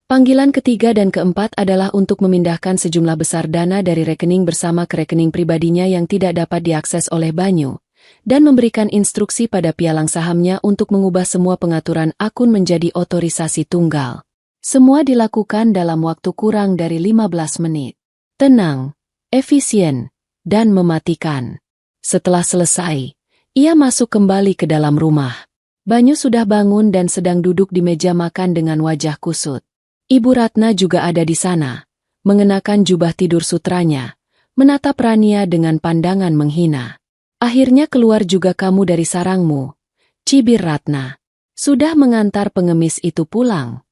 Panggilan ketiga dan keempat adalah untuk memindahkan sejumlah besar dana dari rekening bersama ke rekening pribadinya yang tidak dapat diakses oleh Banyu, dan memberikan instruksi pada pialang sahamnya untuk mengubah semua pengaturan akun menjadi otorisasi tunggal. Semua dilakukan dalam waktu kurang dari 15 menit. Tenang, efisien, dan mematikan. Setelah selesai, ia masuk kembali ke dalam rumah. Banyu sudah bangun dan sedang duduk di meja makan dengan wajah kusut. Ibu Ratna juga ada di sana, mengenakan jubah tidur sutranya, menatap Rania dengan pandangan menghina. "Akhirnya keluar juga kamu dari sarangmu," cibir Ratna. "Sudah mengantar pengemis itu pulang?"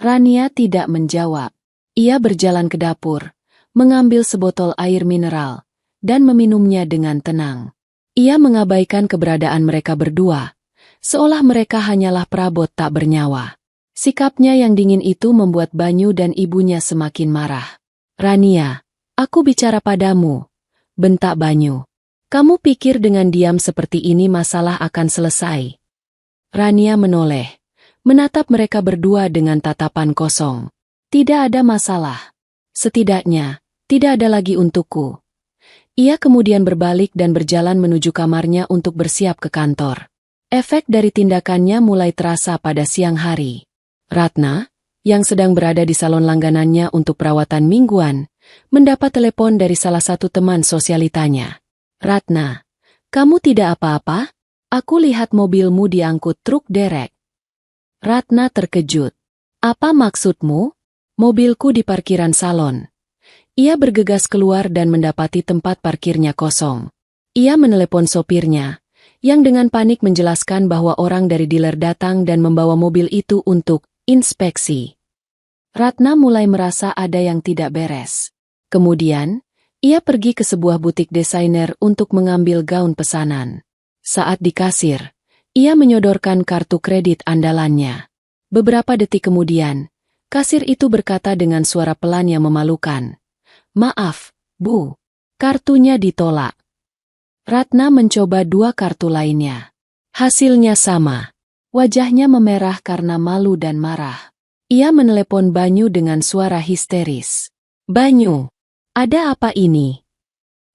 Rania tidak menjawab. Ia berjalan ke dapur, mengambil sebotol air mineral, dan meminumnya dengan tenang. Ia mengabaikan keberadaan mereka berdua, seolah mereka hanyalah perabot tak bernyawa. Sikapnya yang dingin itu membuat Banyu dan ibunya semakin marah. "Rania, aku bicara padamu," bentak Banyu. "Kamu pikir dengan diam seperti ini masalah akan selesai?" Rania menoleh, menatap mereka berdua dengan tatapan kosong. "Tidak ada masalah. Setidaknya, tidak ada lagi untukku. Ia kemudian berbalik dan berjalan menuju kamarnya untuk bersiap ke kantor. Efek dari tindakannya mulai terasa pada siang hari. Ratna, yang sedang berada di salon langganannya untuk perawatan mingguan, mendapat telepon dari salah satu teman sosialitanya. "Ratna, kamu tidak apa-apa? Aku lihat mobilmu diangkut truk derek." Ratna terkejut. "Apa maksudmu?" "Mobilku di parkiran salon." Ia bergegas keluar dan mendapati tempat parkirnya kosong. Ia menelepon sopirnya, yang dengan panik menjelaskan bahwa orang dari dealer datang dan membawa mobil itu untuk inspeksi. Ratna mulai merasa ada yang tidak beres. Kemudian, ia pergi ke sebuah butik desainer untuk mengambil gaun pesanan. Saat di kasir, ia menyodorkan kartu kredit andalannya. Beberapa detik kemudian, kasir itu berkata dengan suara pelan yang memalukan, "Maaf, Bu, kartunya ditolak." Ratna mencoba 2 kartu lainnya. Hasilnya sama. Wajahnya memerah karena malu dan marah. Ia menelepon Banyu dengan suara histeris. "Banyu, ada apa ini?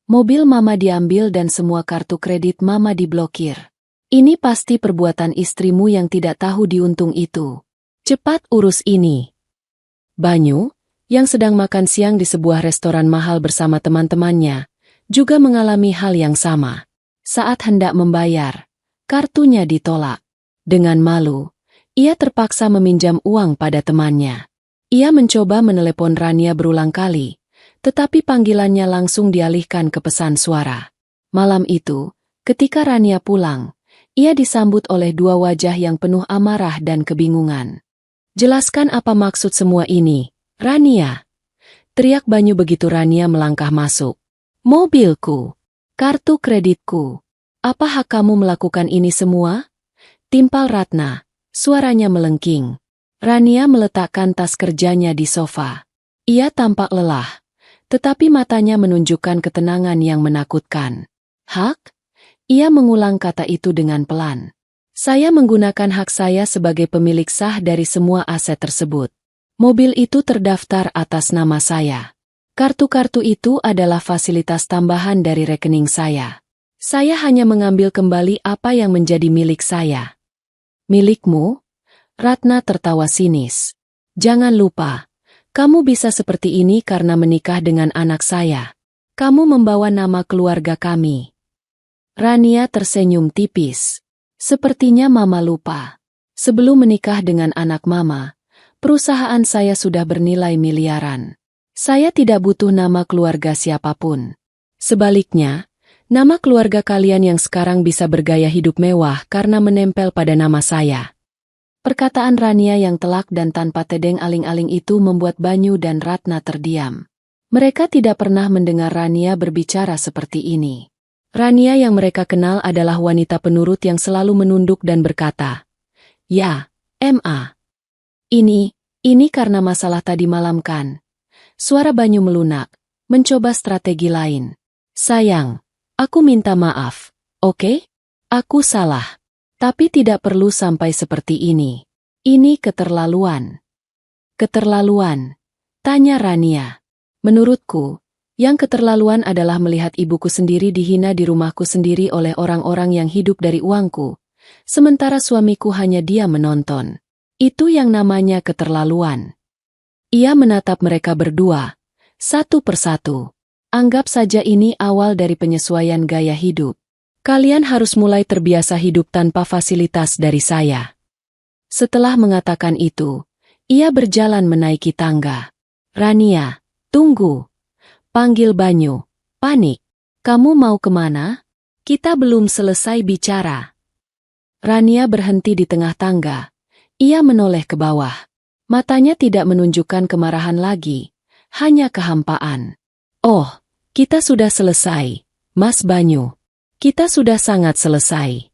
Mobil Mama diambil dan semua kartu kredit Mama diblokir. Ini pasti perbuatan istrimu yang tidak tahu diuntung itu. Cepat urus ini." Banyu, yang sedang makan siang di sebuah restoran mahal bersama teman-temannya, juga mengalami hal yang sama. Saat hendak membayar, kartunya ditolak. Dengan malu, ia terpaksa meminjam uang pada temannya. Ia mencoba menelepon Rania berulang kali, tetapi panggilannya langsung dialihkan ke pesan suara. Malam itu, ketika Rania pulang, ia disambut oleh 2 wajah yang penuh amarah dan kebingungan. "Jelaskan apa maksud semua ini, Rania," teriak Banyu begitu Rania melangkah masuk. "Mobilku, kartu kreditku. Apa hak kamu melakukan ini semua?" Timpal Ratna, suaranya melengking. Rania meletakkan tas kerjanya di sofa. Ia tampak lelah, tetapi matanya menunjukkan ketenangan yang menakutkan. "Hak?" Ia mengulang kata itu dengan pelan. "Saya menggunakan hak saya sebagai pemilik sah dari semua aset tersebut. Mobil itu terdaftar atas nama saya. Kartu-kartu itu adalah fasilitas tambahan dari rekening saya. Saya hanya mengambil kembali apa yang menjadi milik saya." "Milikmu?" Ratna tertawa sinis. "Jangan lupa, kamu bisa seperti ini karena menikah dengan anak saya. Kamu membawa nama keluarga kami." Rania tersenyum tipis. "Sepertinya Mama lupa. Sebelum menikah dengan anak Mama, perusahaan saya sudah bernilai miliaran. Saya tidak butuh nama keluarga siapapun. Sebaliknya, nama keluarga kalian yang sekarang bisa bergaya hidup mewah karena menempel pada nama saya." Perkataan Rania yang telak dan tanpa tedeng aling-aling itu membuat Banyu dan Ratna terdiam. Mereka tidak pernah mendengar Rania berbicara seperti ini. Rania yang mereka kenal adalah wanita penurut yang selalu menunduk dan berkata, "Ya, Ma. Ini karena masalah tadi malam kan?" Suara Banyu melunak, mencoba strategi lain. "Sayang, aku minta maaf, oke? Aku salah. Tapi tidak perlu sampai seperti ini. Ini keterlaluan." "Keterlaluan?" tanya Rania. "Menurutku, yang keterlaluan adalah melihat ibuku sendiri dihina di rumahku sendiri oleh orang-orang yang hidup dari uangku, sementara suamiku hanya diam menonton. Itu yang namanya keterlaluan." Ia menatap mereka berdua, satu persatu. "Anggap saja ini awal dari penyesuaian gaya hidup. Kalian harus mulai terbiasa hidup tanpa fasilitas dari saya." Setelah mengatakan itu, ia berjalan menaiki tangga. "Rania, tunggu," panggil Banyu. Panik. "Kamu mau kemana? Kita belum selesai bicara." Rania berhenti di tengah tangga. Ia menoleh ke bawah. Matanya tidak menunjukkan kemarahan lagi, hanya kehampaan. "Oh, kita sudah selesai, Mas Banyu. Kita sudah sangat selesai."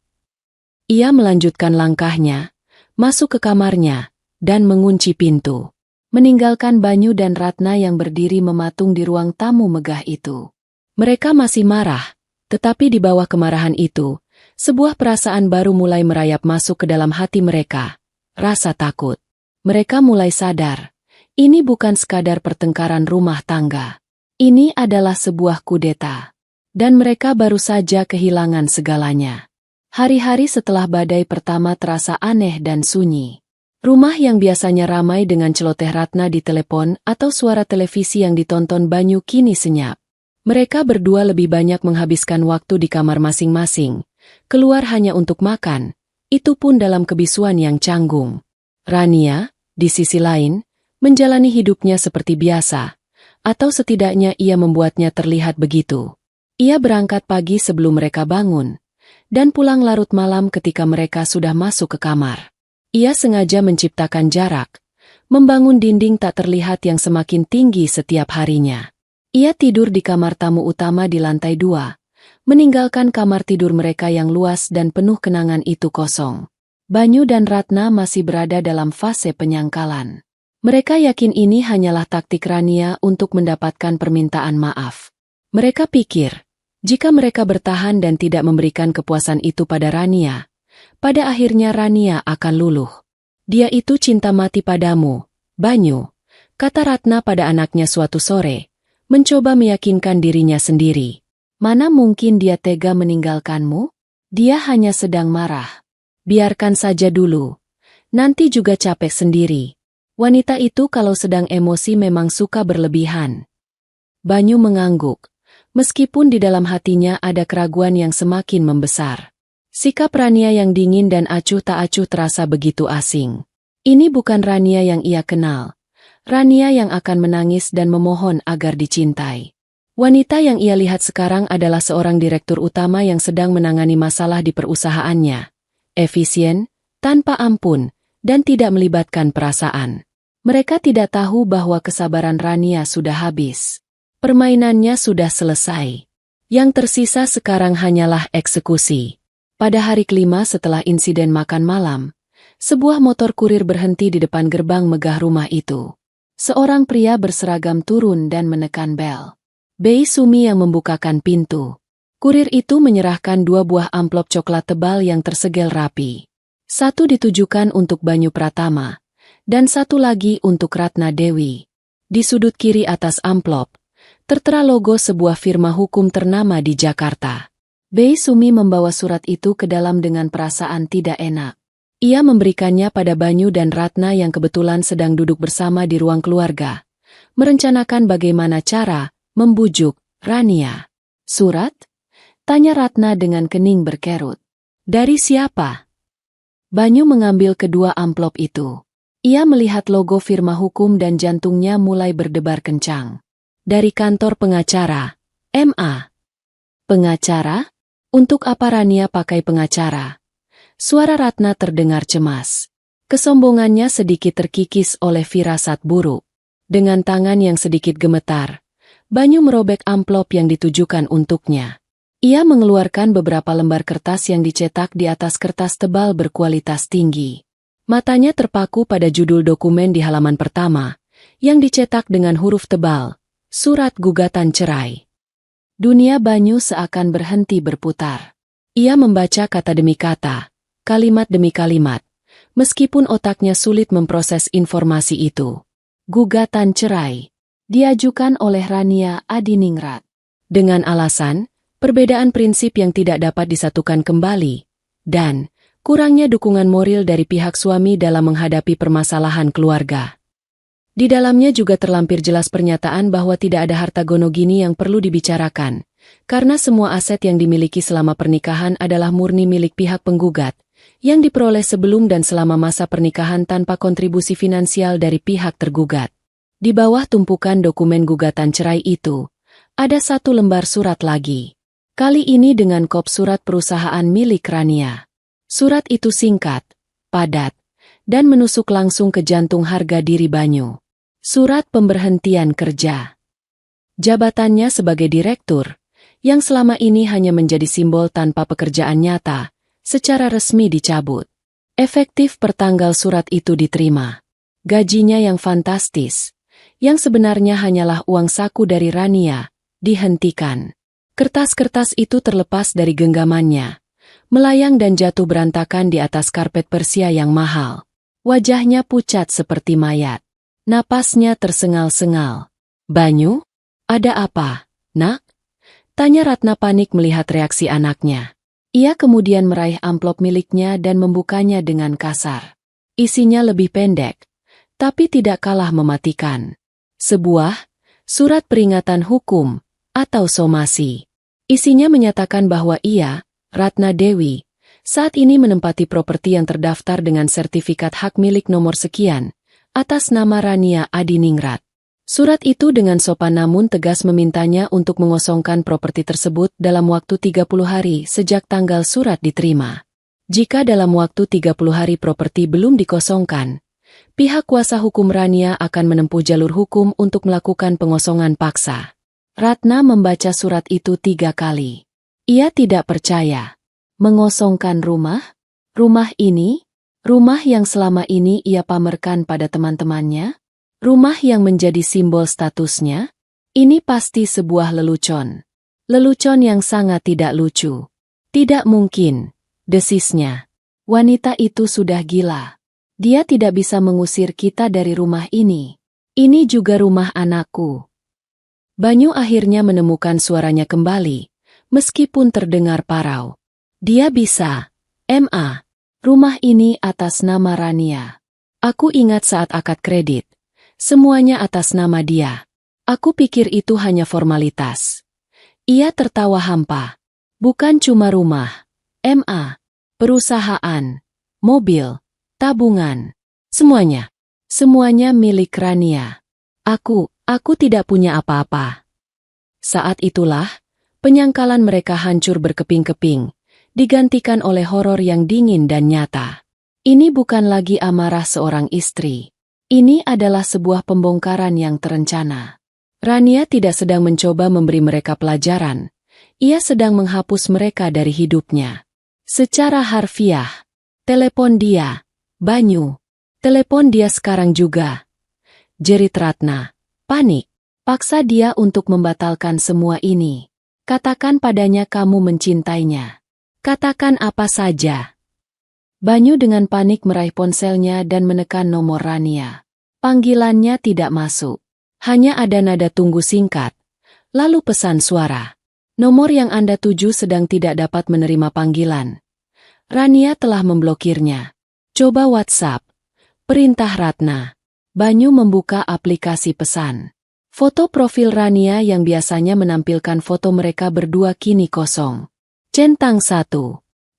Ia melanjutkan langkahnya, masuk ke kamarnya, dan mengunci pintu. Meninggalkan Banyu dan Ratna yang berdiri mematung di ruang tamu megah itu. Mereka masih marah, tetapi di bawah kemarahan itu, sebuah perasaan baru mulai merayap masuk ke dalam hati mereka. Rasa takut. Mereka mulai sadar, ini bukan sekadar pertengkaran rumah tangga. Ini adalah sebuah kudeta. Dan mereka baru saja kehilangan segalanya. Hari-hari setelah badai pertama terasa aneh dan sunyi. Rumah yang biasanya ramai dengan celoteh Ratna di telepon atau suara televisi yang ditonton Banyu kini senyap. Mereka berdua lebih banyak menghabiskan waktu di kamar masing-masing, keluar hanya untuk makan, itu pun dalam kebisuan yang canggung. Rania, di sisi lain, menjalani hidupnya seperti biasa, atau setidaknya ia membuatnya terlihat begitu. Ia berangkat pagi sebelum mereka bangun, dan pulang larut malam ketika mereka sudah masuk ke kamar. Ia sengaja menciptakan jarak, membangun dinding tak terlihat yang semakin tinggi setiap harinya. Ia tidur di kamar tamu utama di lantai 2, meninggalkan kamar tidur mereka yang luas dan penuh kenangan itu kosong. Banyu dan Ratna masih berada dalam fase penyangkalan. Mereka yakin ini hanyalah taktik Rania untuk mendapatkan permintaan maaf. Mereka pikir, jika mereka bertahan dan tidak memberikan kepuasan itu pada Rania, pada akhirnya Rania akan luluh. Dia itu cinta mati padamu, Banyu, kata Ratna pada anaknya suatu sore, mencoba meyakinkan dirinya sendiri. Mana mungkin dia tega meninggalkanmu? Dia hanya sedang marah. Biarkan saja dulu. Nanti juga capek sendiri. Wanita itu kalau sedang emosi memang suka berlebihan. Banyu mengangguk. Meskipun di dalam hatinya ada keraguan yang semakin membesar. Sikap Rania yang dingin dan acuh tak acuh terasa begitu asing. Ini bukan Rania yang ia kenal. Rania yang akan menangis dan memohon agar dicintai. Wanita yang ia lihat sekarang adalah seorang direktur utama yang sedang menangani masalah di perusahaannya. Efisien, tanpa ampun, dan tidak melibatkan perasaan. Mereka tidak tahu bahwa kesabaran Rania sudah habis. Permainannya sudah selesai. Yang tersisa sekarang hanyalah eksekusi. Pada hari kelima setelah insiden makan malam, sebuah motor kurir berhenti di depan gerbang megah rumah itu. Seorang pria berseragam turun dan menekan bel. Bei Sumi yang membukakan pintu. Kurir itu menyerahkan 2 buah amplop coklat tebal yang tersegel rapi. Satu ditujukan untuk Banyu Pratama, dan satu lagi untuk Ratna Dewi. Di sudut kiri atas amplop, tertera logo sebuah firma hukum ternama di Jakarta. Bei Sumi membawa surat itu ke dalam dengan perasaan tidak enak. Ia memberikannya pada Banyu dan Ratna yang kebetulan sedang duduk bersama di ruang keluarga, merencanakan bagaimana cara membujuk Rania. Surat? Tanya Ratna dengan kening berkerut. Dari siapa? Banyu mengambil kedua amplop itu. Ia melihat logo firma hukum dan jantungnya mulai berdebar kencang. Dari kantor pengacara, MA. Pengacara? Untuk apa Rania pakai pengacara? Suara Ratna terdengar cemas. Kesombongannya sedikit terkikis oleh firasat buruk. Dengan tangan yang sedikit gemetar, Banyu merobek amplop yang ditujukan untuknya. Ia mengeluarkan beberapa lembar kertas yang dicetak di atas kertas tebal berkualitas tinggi. Matanya terpaku pada judul dokumen di halaman pertama, yang dicetak dengan huruf tebal. Surat gugatan cerai. Dunia Banyu seakan berhenti berputar. Ia membaca kata demi kata, kalimat demi kalimat, meskipun otaknya sulit memproses informasi itu. Gugatan cerai. Diajukan oleh Rania Adiningrat. Dengan alasan, perbedaan prinsip yang tidak dapat disatukan kembali, dan kurangnya dukungan moral dari pihak suami dalam menghadapi permasalahan keluarga. Di dalamnya juga terlampir jelas pernyataan bahwa tidak ada harta gono gini yang perlu dibicarakan, karena semua aset yang dimiliki selama pernikahan adalah murni milik pihak penggugat, yang diperoleh sebelum dan selama masa pernikahan tanpa kontribusi finansial dari pihak tergugat. Di bawah tumpukan dokumen gugatan cerai itu, ada satu lembar surat lagi. Kali ini dengan kop surat perusahaan milik Rania. Surat itu singkat, padat, dan menusuk langsung ke jantung harga diri Banyu. Surat pemberhentian kerja. Jabatannya sebagai direktur, yang selama ini hanya menjadi simbol tanpa pekerjaan nyata, secara resmi dicabut. Efektif pertanggal surat itu diterima. Gajinya yang fantastis, yang sebenarnya hanyalah uang saku dari Rania, dihentikan. Kertas-kertas itu terlepas dari genggamannya, melayang dan jatuh berantakan di atas karpet Persia yang mahal. Wajahnya pucat seperti mayat. Napasnya tersengal-sengal. Banyu? Ada apa, nak? Tanya Ratna panik melihat reaksi anaknya. Ia kemudian meraih amplop miliknya dan membukanya dengan kasar. Isinya lebih pendek, tapi tidak kalah mematikan. Sebuah surat peringatan hukum atau somasi. Isinya menyatakan bahwa ia, Ratna Dewi, saat ini menempati properti yang terdaftar dengan sertifikat hak milik nomor sekian, atas nama Rania Adiningrat. Surat itu dengan sopan namun tegas memintanya untuk mengosongkan properti tersebut dalam waktu 30 hari sejak tanggal surat diterima. Jika dalam waktu 30 hari properti belum dikosongkan, pihak kuasa hukum Rania akan menempuh jalur hukum untuk melakukan pengosongan paksa. Ratna membaca surat itu 3 kali. Ia tidak percaya. Mengosongkan rumah? Rumah ini? Rumah yang selama ini ia pamerkan pada teman-temannya? Rumah yang menjadi simbol statusnya? Ini pasti sebuah lelucon. Lelucon yang sangat tidak lucu. Tidak mungkin, desisnya. Wanita itu sudah gila. Dia tidak bisa mengusir kita dari rumah ini. Ini juga rumah anakku. Banyu akhirnya menemukan suaranya kembali, meskipun terdengar parau. Dia bisa. Ma. Rumah ini atas nama Rania. Aku ingat saat akad kredit. Semuanya atas nama dia. Aku pikir itu hanya formalitas. Ia tertawa hampa. Bukan cuma rumah. Ma. Perusahaan. Mobil. Tabungan. Semuanya. Semuanya milik Rania. Aku tidak punya apa-apa. Saat itulah, penyangkalan mereka hancur berkeping-keping, digantikan oleh horor yang dingin dan nyata. Ini bukan lagi amarah seorang istri. Ini adalah sebuah pembongkaran yang terencana. Rania tidak sedang mencoba memberi mereka pelajaran. Ia sedang menghapus mereka dari hidupnya. Secara harfiah. Telepon dia. Banyu. Telepon dia sekarang juga. Jerit Ratna. Panik. Paksa dia untuk membatalkan semua ini. Katakan padanya kamu mencintainya. Katakan apa saja. Banyu dengan panik meraih ponselnya dan menekan nomor Rania. Panggilannya tidak masuk. Hanya ada nada tunggu singkat. Lalu pesan suara. Nomor yang Anda tuju sedang tidak dapat menerima panggilan. Rania telah memblokirnya. Coba WhatsApp. Perintah Ratna. Banyu membuka aplikasi pesan. Foto profil Rania yang biasanya menampilkan foto mereka berdua kini kosong. Centang 1.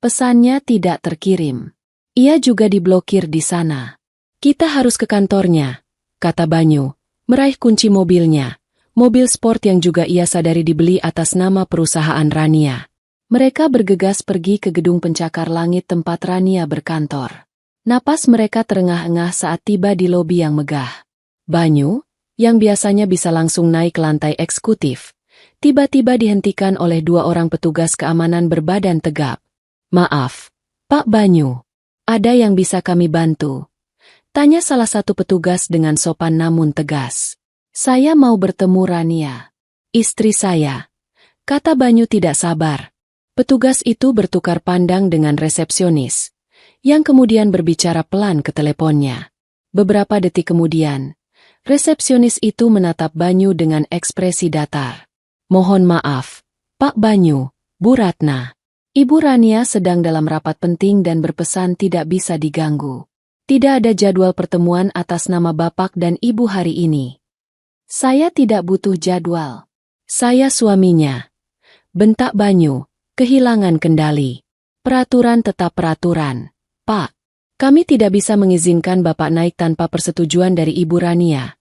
Pesannya tidak terkirim. Ia juga diblokir di sana. Kita harus ke kantornya, kata Banyu, meraih kunci mobilnya. Mobil sport yang juga ia sadari dibeli atas nama perusahaan Rania. Mereka bergegas pergi ke gedung pencakar langit tempat Rania berkantor. Napas mereka terengah-engah saat tiba di lobi yang megah. Banyu, yang biasanya bisa langsung naik ke lantai eksekutif, tiba-tiba dihentikan oleh 2 orang petugas keamanan berbadan tegap. Maaf, Pak Banyu. Ada yang bisa kami bantu? Tanya salah satu petugas dengan sopan namun tegas. Saya mau bertemu Rania. Istri saya. Kata Banyu tidak sabar. Petugas itu bertukar pandang dengan resepsionis, yang kemudian berbicara pelan ke teleponnya. Beberapa detik kemudian, resepsionis itu menatap Banyu dengan ekspresi datar. Mohon maaf, Pak Banyu, Bu Ratna. Ibu Rania sedang dalam rapat penting dan berpesan tidak bisa diganggu. Tidak ada jadwal pertemuan atas nama Bapak dan Ibu hari ini. Saya tidak butuh jadwal. Saya suaminya. Bentak Banyu, kehilangan kendali. Peraturan tetap peraturan. Pak, kami tidak bisa mengizinkan Bapak naik tanpa persetujuan dari Ibu Rania.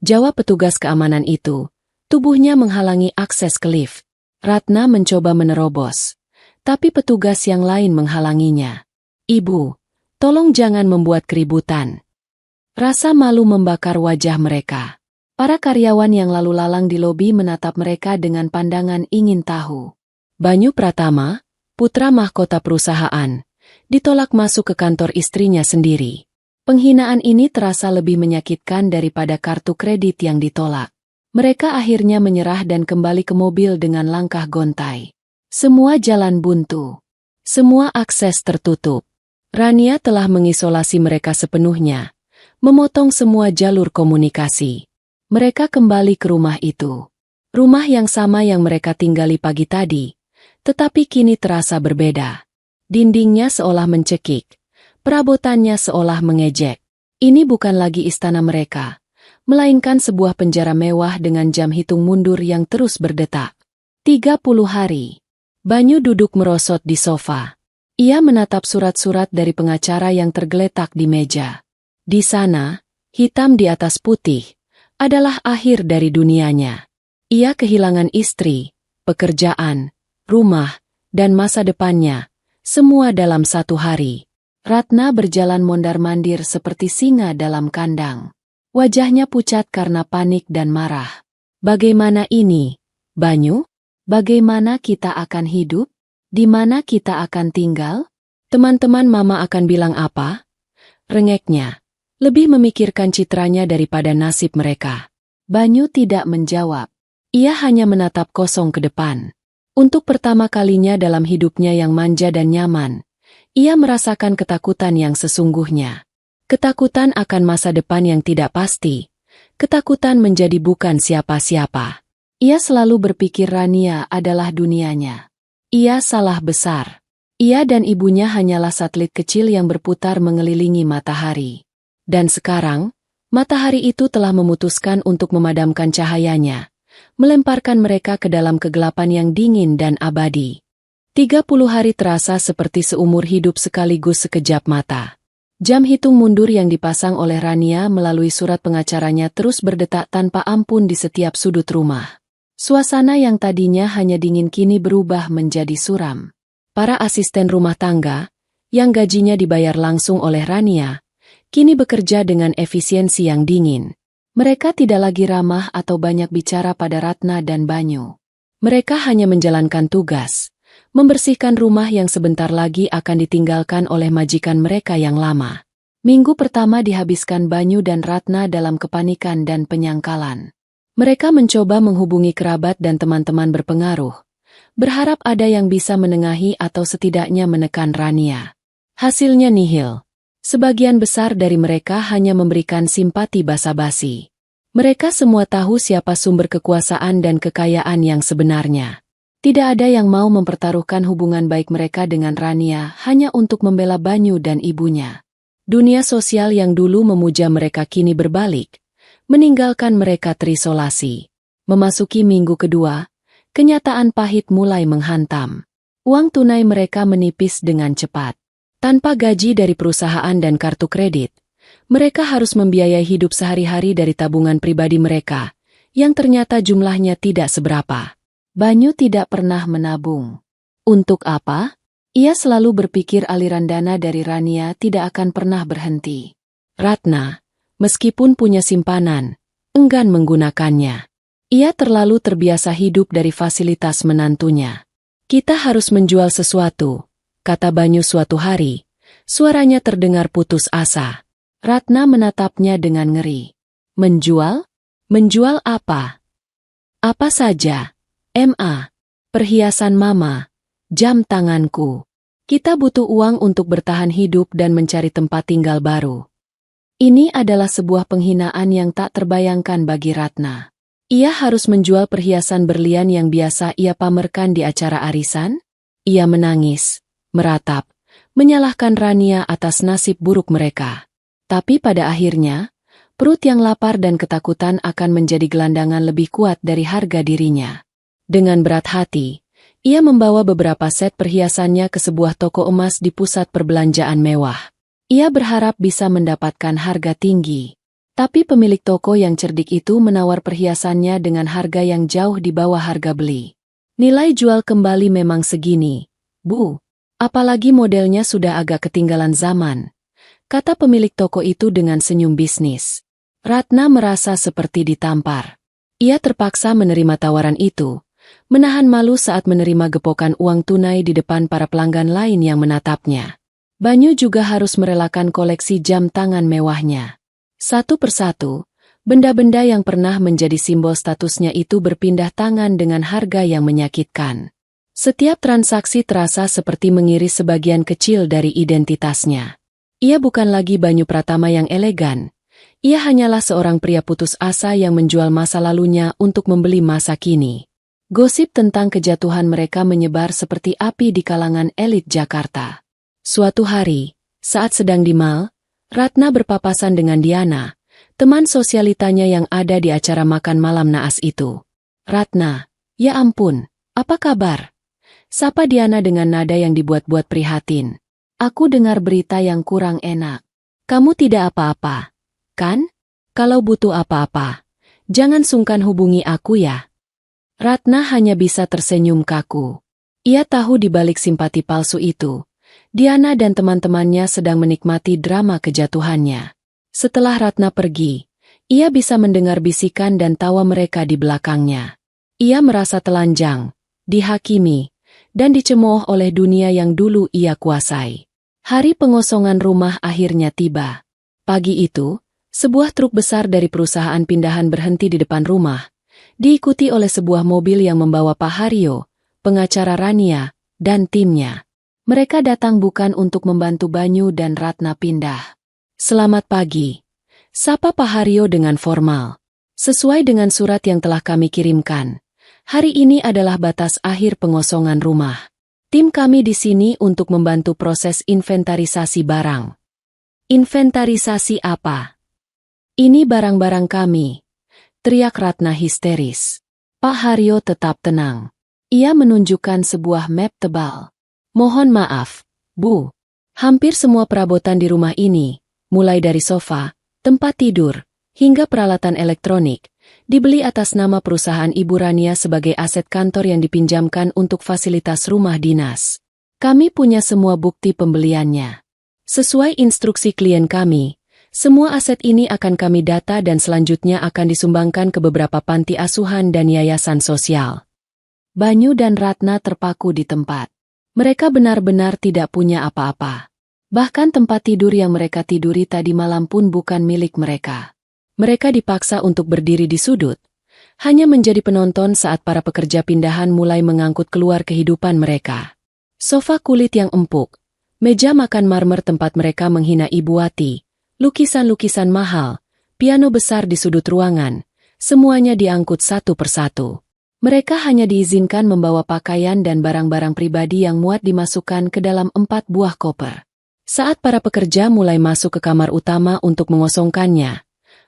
Jawab petugas keamanan itu. Tubuhnya menghalangi akses ke lift. Ratna mencoba menerobos. Tapi petugas yang lain menghalanginya. Ibu, tolong jangan membuat keributan. Rasa malu membakar wajah mereka. Para karyawan yang lalu lalang di lobi menatap mereka dengan pandangan ingin tahu. Banyu Pratama, putra mahkota perusahaan, ditolak masuk ke kantor istrinya sendiri. Penghinaan ini terasa lebih menyakitkan daripada kartu kredit yang ditolak. Mereka akhirnya menyerah dan kembali ke mobil dengan langkah gontai. Semua jalan buntu. Semua akses tertutup. Rania telah mengisolasi mereka sepenuhnya, memotong semua jalur komunikasi. Mereka kembali ke rumah itu. Rumah yang sama yang mereka tinggali pagi tadi, tetapi kini terasa berbeda. Dindingnya seolah mencekik, perabotannya seolah mengejek. Ini bukan lagi istana mereka, melainkan sebuah penjara mewah dengan jam hitung mundur yang terus berdetak. 30 hari. Banyu duduk merosot di sofa. Ia menatap surat-surat dari pengacara yang tergeletak di meja. Di sana, hitam di atas putih, adalah akhir dari dunianya. Ia kehilangan istri, pekerjaan, rumah, dan masa depannya, semua dalam satu hari. Ratna berjalan mondar-mandir seperti singa dalam kandang. Wajahnya pucat karena panik dan marah. Bagaimana ini, Banyu? Bagaimana kita akan hidup? Di mana kita akan tinggal? Teman-teman mama akan bilang apa? Rengeknya. Lebih memikirkan citranya daripada nasib mereka. Banyu tidak menjawab. Ia hanya menatap kosong ke depan. Untuk pertama kalinya dalam hidupnya yang manja dan nyaman, ia merasakan ketakutan yang sesungguhnya. Ketakutan akan masa depan yang tidak pasti. Ketakutan menjadi bukan siapa-siapa. Ia selalu berpikir Rania adalah dunianya. Ia salah besar. Ia dan ibunya hanyalah satelit kecil yang berputar mengelilingi matahari. Dan sekarang, matahari itu telah memutuskan untuk memadamkan cahayanya, melemparkan mereka ke dalam kegelapan yang dingin dan abadi. 30 hari terasa seperti seumur hidup sekaligus sekejap mata. Jam hitung mundur yang dipasang oleh Rania melalui surat pengacaranya terus berdetak tanpa ampun di setiap sudut rumah. Suasana yang tadinya hanya dingin kini berubah menjadi suram. Para asisten rumah tangga, yang gajinya dibayar langsung oleh Rania, kini bekerja dengan efisiensi yang dingin. Mereka tidak lagi ramah atau banyak bicara pada Ratna dan Banyu. Mereka hanya menjalankan tugas, membersihkan rumah yang sebentar lagi akan ditinggalkan oleh majikan mereka yang lama. Minggu pertama dihabiskan Banyu dan Ratna dalam kepanikan dan penyangkalan. Mereka mencoba menghubungi kerabat dan teman-teman berpengaruh, berharap ada yang bisa menengahi atau setidaknya menekan Rania. Hasilnya nihil. Sebagian besar dari mereka hanya memberikan simpati basa-basi. Mereka semua tahu siapa sumber kekuasaan dan kekayaan yang sebenarnya. Tidak ada yang mau mempertaruhkan hubungan baik mereka dengan Rania hanya untuk membela Banyu dan ibunya. Dunia sosial yang dulu memuja mereka kini berbalik, meninggalkan mereka terisolasi. Memasuki minggu kedua, kenyataan pahit mulai menghantam. Uang tunai mereka menipis dengan cepat. Tanpa gaji dari perusahaan dan kartu kredit, mereka harus membiayai hidup sehari-hari dari tabungan pribadi mereka, yang ternyata jumlahnya tidak seberapa. Banyu tidak pernah menabung. Untuk apa? Ia selalu berpikir aliran dana dari Rania tidak akan pernah berhenti. Ratna, meskipun punya simpanan, enggan menggunakannya. Ia terlalu terbiasa hidup dari fasilitas menantunya. Kita harus menjual sesuatu, kata Banyu suatu hari. Suaranya terdengar putus asa. Ratna menatapnya dengan ngeri. Menjual? Menjual apa? Apa saja? Perhiasan mama, jam tanganku. Kita butuh uang untuk bertahan hidup dan mencari tempat tinggal baru. Ini adalah sebuah penghinaan yang tak terbayangkan bagi Ratna. Ia harus menjual perhiasan berlian yang biasa ia pamerkan di acara arisan? Ia menangis, meratap, menyalahkan Rania atas nasib buruk mereka. Tapi pada akhirnya, perut yang lapar dan ketakutan akan menjadi gelandangan lebih kuat dari harga dirinya. Dengan berat hati, ia membawa beberapa set perhiasannya ke sebuah toko emas di pusat perbelanjaan mewah. Ia berharap bisa mendapatkan harga tinggi. Tapi pemilik toko yang cerdik itu menawar perhiasannya dengan harga yang jauh di bawah harga beli. Nilai jual kembali memang segini, Bu. Apalagi modelnya sudah agak ketinggalan zaman, kata pemilik toko itu dengan senyum bisnis. Ratna merasa seperti ditampar. Ia terpaksa menerima tawaran itu, menahan malu saat menerima gepokan uang tunai di depan para pelanggan lain yang menatapnya. Banyu juga harus merelakan koleksi jam tangan mewahnya. Satu persatu, benda-benda yang pernah menjadi simbol statusnya itu berpindah tangan dengan harga yang menyakitkan. Setiap transaksi terasa seperti mengiris sebagian kecil dari identitasnya. Ia bukan lagi Banyu Pratama yang elegan, Ia hanyalah seorang pria putus asa yang menjual masa lalunya untuk membeli masa kini. Gosip tentang kejatuhan mereka menyebar seperti api di kalangan elit Jakarta. Suatu hari, saat sedang di mal, Ratna berpapasan dengan Diana, teman sosialitanya yang ada di acara makan malam naas itu. "Ratna, ya ampun, apa kabar?" Sapa Diana dengan nada yang dibuat-buat prihatin. "Aku dengar berita yang kurang enak. Kamu tidak apa-apa, kan? Kalau butuh apa-apa, jangan sungkan hubungi aku ya." Ratna hanya bisa tersenyum kaku. Ia tahu di balik simpati palsu itu, Diana dan teman-temannya sedang menikmati drama kejatuhannya. Setelah Ratna pergi, ia bisa mendengar bisikan dan tawa mereka di belakangnya. Ia merasa telanjang, dihakimi, dan dicemooh oleh dunia yang dulu ia kuasai. Hari pengosongan rumah akhirnya tiba. Pagi itu, sebuah truk besar dari perusahaan pindahan berhenti di depan rumah, diikuti oleh sebuah mobil yang membawa Pak Haryo, pengacara Rania, dan timnya. Mereka datang bukan untuk membantu Banyu dan Ratna pindah. "Selamat pagi," sapa Pak Haryo dengan formal. "Sesuai dengan surat yang telah kami kirimkan, hari ini adalah batas akhir pengosongan rumah. Tim kami di sini untuk membantu proses inventarisasi barang." "Inventarisasi apa?" "Ini barang-barang kami," teriak Ratna histeris. Pak Haryo tetap tenang. Ia menunjukkan sebuah map tebal. "Mohon maaf, Bu. Hampir semua perabotan di rumah ini, mulai dari sofa, tempat tidur, hingga peralatan elektronik, dibeli atas nama perusahaan Ibu Rania sebagai aset kantor yang dipinjamkan untuk fasilitas rumah dinas. Kami punya semua bukti pembeliannya. Sesuai instruksi klien kami, semua aset ini akan kami data dan selanjutnya akan disumbangkan ke beberapa panti asuhan dan yayasan sosial." Banyu dan Ratna terpaku di tempat. Mereka benar-benar tidak punya apa-apa. Bahkan tempat tidur yang mereka tiduri tadi malam pun bukan milik mereka. Mereka dipaksa untuk berdiri di sudut, hanya menjadi penonton saat para pekerja pindahan mulai mengangkut keluar kehidupan mereka. Sofa kulit yang empuk, meja makan marmer tempat mereka menghina Ibu Wati, lukisan-lukisan mahal, piano besar di sudut ruangan, semuanya diangkut satu persatu. Mereka hanya diizinkan membawa pakaian dan barang-barang pribadi yang muat dimasukkan ke dalam 4 buah koper. Saat para pekerja mulai masuk ke kamar utama untuk mengosongkannya,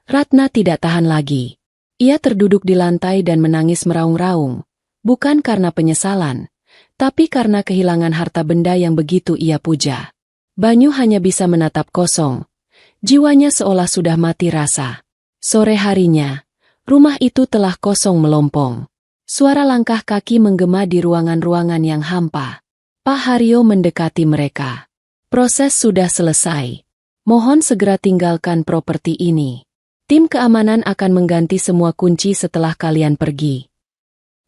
Ratna tidak tahan lagi. Ia terduduk di lantai dan menangis meraung-raung, bukan karena penyesalan, tapi karena kehilangan harta benda yang begitu ia puja. Banyu hanya bisa menatap kosong. Jiwanya seolah sudah mati rasa. Sore harinya, rumah itu telah kosong melompong. Suara langkah kaki menggema di ruangan-ruangan yang hampa. Pak Haryo mendekati mereka. "Proses sudah selesai. Mohon segera tinggalkan properti ini. Tim keamanan akan mengganti semua kunci setelah kalian pergi."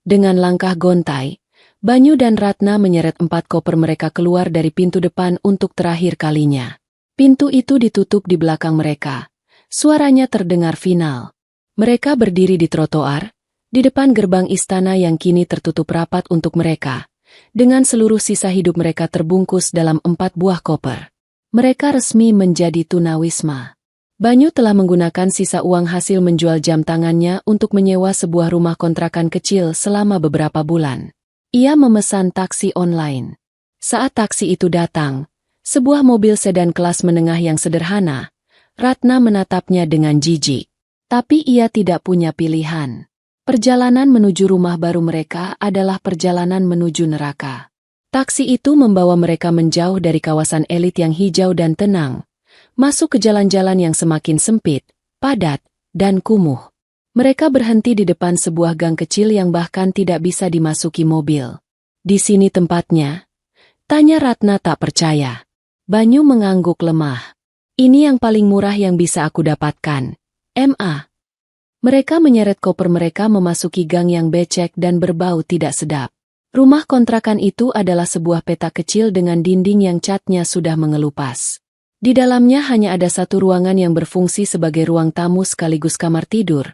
Dengan langkah gontai, Banyu dan Ratna menyeret 4 koper mereka keluar dari pintu depan untuk terakhir kalinya. Pintu itu ditutup di belakang mereka. Suaranya terdengar final. Mereka berdiri di trotoar, di depan gerbang istana yang kini tertutup rapat untuk mereka, dengan seluruh sisa hidup mereka terbungkus dalam 4 buah koper. Mereka resmi menjadi tunawisma. Banyu telah menggunakan sisa uang hasil menjual jam tangannya untuk menyewa sebuah rumah kontrakan kecil selama beberapa bulan. Ia memesan taksi online. Saat taksi itu datang, sebuah mobil sedan kelas menengah yang sederhana, Ratna menatapnya dengan jijik. Tapi ia tidak punya pilihan. Perjalanan menuju rumah baru mereka adalah perjalanan menuju neraka. Taksi itu membawa mereka menjauh dari kawasan elit yang hijau dan tenang, masuk ke jalan-jalan yang semakin sempit, padat, dan kumuh. Mereka berhenti di depan sebuah gang kecil yang bahkan tidak bisa dimasuki mobil. "Di sini tempatnya?" tanya Ratna tak percaya. Banyu mengangguk lemah. "Ini yang paling murah yang bisa aku dapatkan, Ma." Mereka menyeret koper mereka memasuki gang yang becek dan berbau tidak sedap. Rumah kontrakan itu adalah sebuah petak kecil dengan dinding yang catnya sudah mengelupas. Di dalamnya hanya ada satu ruangan yang berfungsi sebagai ruang tamu sekaligus kamar tidur,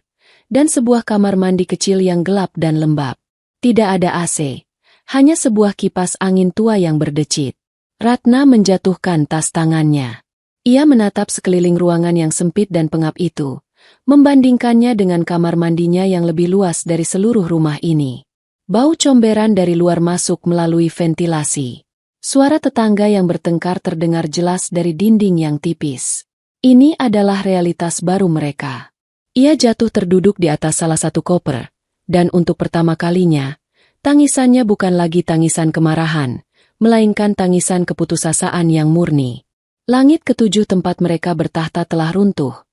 dan sebuah kamar mandi kecil yang gelap dan lembab. Tidak ada AC, hanya sebuah kipas angin tua yang berdecit. Ratna menjatuhkan tas tangannya. Ia menatap sekeliling ruangan yang sempit dan pengap itu, membandingkannya dengan kamar mandinya yang lebih luas dari seluruh rumah ini. Bau comberan dari luar masuk melalui ventilasi. Suara tetangga yang bertengkar terdengar jelas dari dinding yang tipis. Ini adalah realitas baru mereka. Ia jatuh terduduk di atas salah satu koper, dan untuk pertama kalinya, tangisannya bukan lagi tangisan kemarahan, melainkan tangisan keputusasaan yang murni. Langit ketujuh tempat mereka bertahta telah runtuh,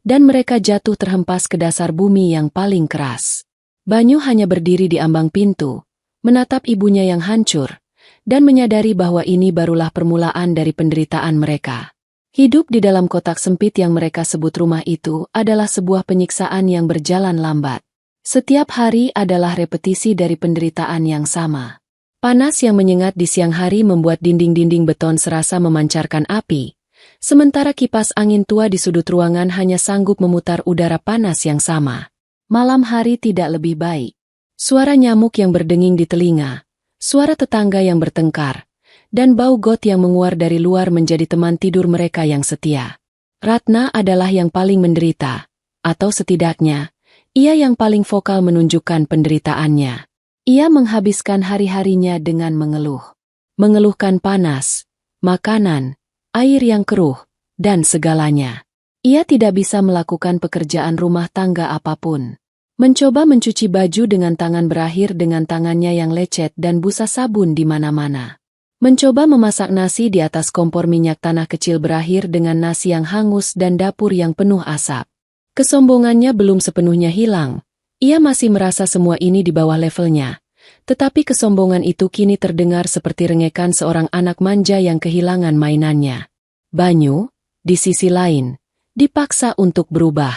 dan mereka jatuh terhempas ke dasar bumi yang paling keras. Banyu hanya berdiri di ambang pintu, menatap ibunya yang hancur, dan menyadari bahwa ini barulah permulaan dari penderitaan mereka. Hidup di dalam kotak sempit yang mereka sebut rumah itu adalah sebuah penyiksaan yang berjalan lambat. Setiap hari adalah repetisi dari penderitaan yang sama. Panas yang menyengat di siang hari membuat dinding-dinding beton serasa memancarkan api, sementara kipas angin tua di sudut ruangan hanya sanggup memutar udara panas yang sama. Malam hari tidak lebih baik. Suara nyamuk yang berdenging di telinga, suara tetangga yang bertengkar, dan bau got yang menguar dari luar menjadi teman tidur mereka yang setia. Ratna adalah yang paling menderita, atau setidaknya, ia yang paling vokal menunjukkan penderitaannya. Ia menghabiskan hari-harinya dengan mengeluh. Mengeluhkan panas, makanan, air yang keruh, dan segalanya. Ia tidak bisa melakukan pekerjaan rumah tangga apapun. Mencoba mencuci baju dengan tangan berakhir dengan tangannya yang lecet dan busa sabun di mana-mana. Mencoba memasak nasi di atas kompor minyak tanah kecil berakhir dengan nasi yang hangus dan dapur yang penuh asap. Kesombongannya belum sepenuhnya hilang. Ia masih merasa semua ini di bawah levelnya. Tetapi kesombongan itu kini terdengar seperti rengekan seorang anak manja yang kehilangan mainannya. Banyu, di sisi lain, dipaksa untuk berubah.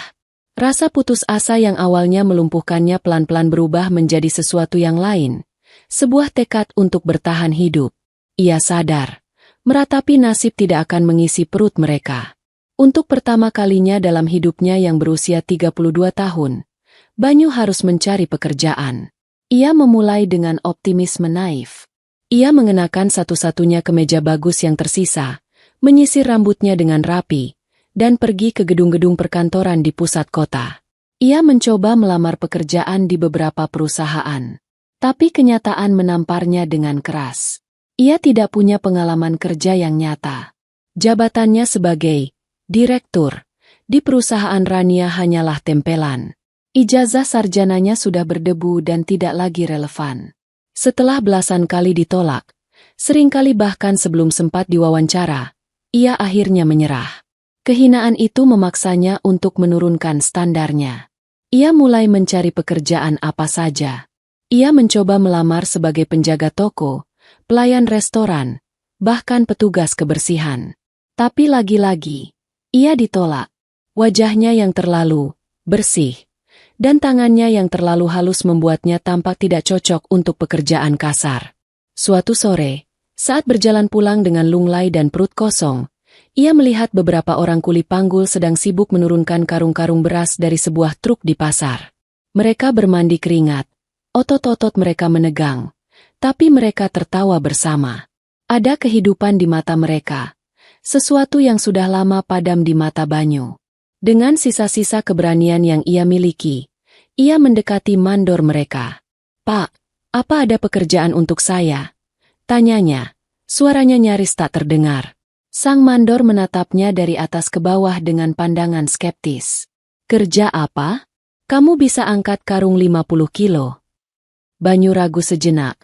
Rasa putus asa yang awalnya melumpuhkannya pelan-pelan berubah menjadi sesuatu yang lain. Sebuah tekad untuk bertahan hidup. Ia sadar, meratapi nasib tidak akan mengisi perut mereka. Untuk pertama kalinya dalam hidupnya yang berusia 32 tahun, Banyu harus mencari pekerjaan. Ia memulai dengan optimisme naif. Ia mengenakan satu-satunya kemeja bagus yang tersisa, menyisir rambutnya dengan rapi, dan pergi ke gedung-gedung perkantoran di pusat kota. Ia mencoba melamar pekerjaan di beberapa perusahaan. Tapi kenyataan menamparnya dengan keras. Ia tidak punya pengalaman kerja yang nyata. Jabatannya sebagai direktur di perusahaan Rania hanyalah tempelan. Ijazah sarjananya sudah berdebu dan tidak lagi relevan. Setelah belasan kali ditolak, seringkali bahkan sebelum sempat diwawancara, ia akhirnya menyerah. Kehinaan itu memaksanya untuk menurunkan standarnya. Ia mulai mencari pekerjaan apa saja. Ia mencoba melamar sebagai penjaga toko, pelayan restoran, bahkan petugas kebersihan. Tapi lagi-lagi, ia ditolak. Wajahnya yang terlalu bersih dan tangannya yang terlalu halus membuatnya tampak tidak cocok untuk pekerjaan kasar. Suatu sore, saat berjalan pulang dengan lunglai dan perut kosong, ia melihat beberapa orang kuli panggul sedang sibuk menurunkan karung-karung beras dari sebuah truk di pasar. Mereka bermandi keringat, otot-otot mereka menegang, tapi mereka tertawa bersama. Ada kehidupan di mata mereka, sesuatu yang sudah lama padam di mata Banyu. Dengan sisa-sisa keberanian yang ia miliki, ia mendekati mandor mereka. "Pak, apa ada pekerjaan untuk saya?" tanyanya. Suaranya nyaris tak terdengar. Sang mandor menatapnya dari atas ke bawah dengan pandangan skeptis. "Kerja apa? Kamu bisa angkat karung 50 kilo." Banyu ragu sejenak,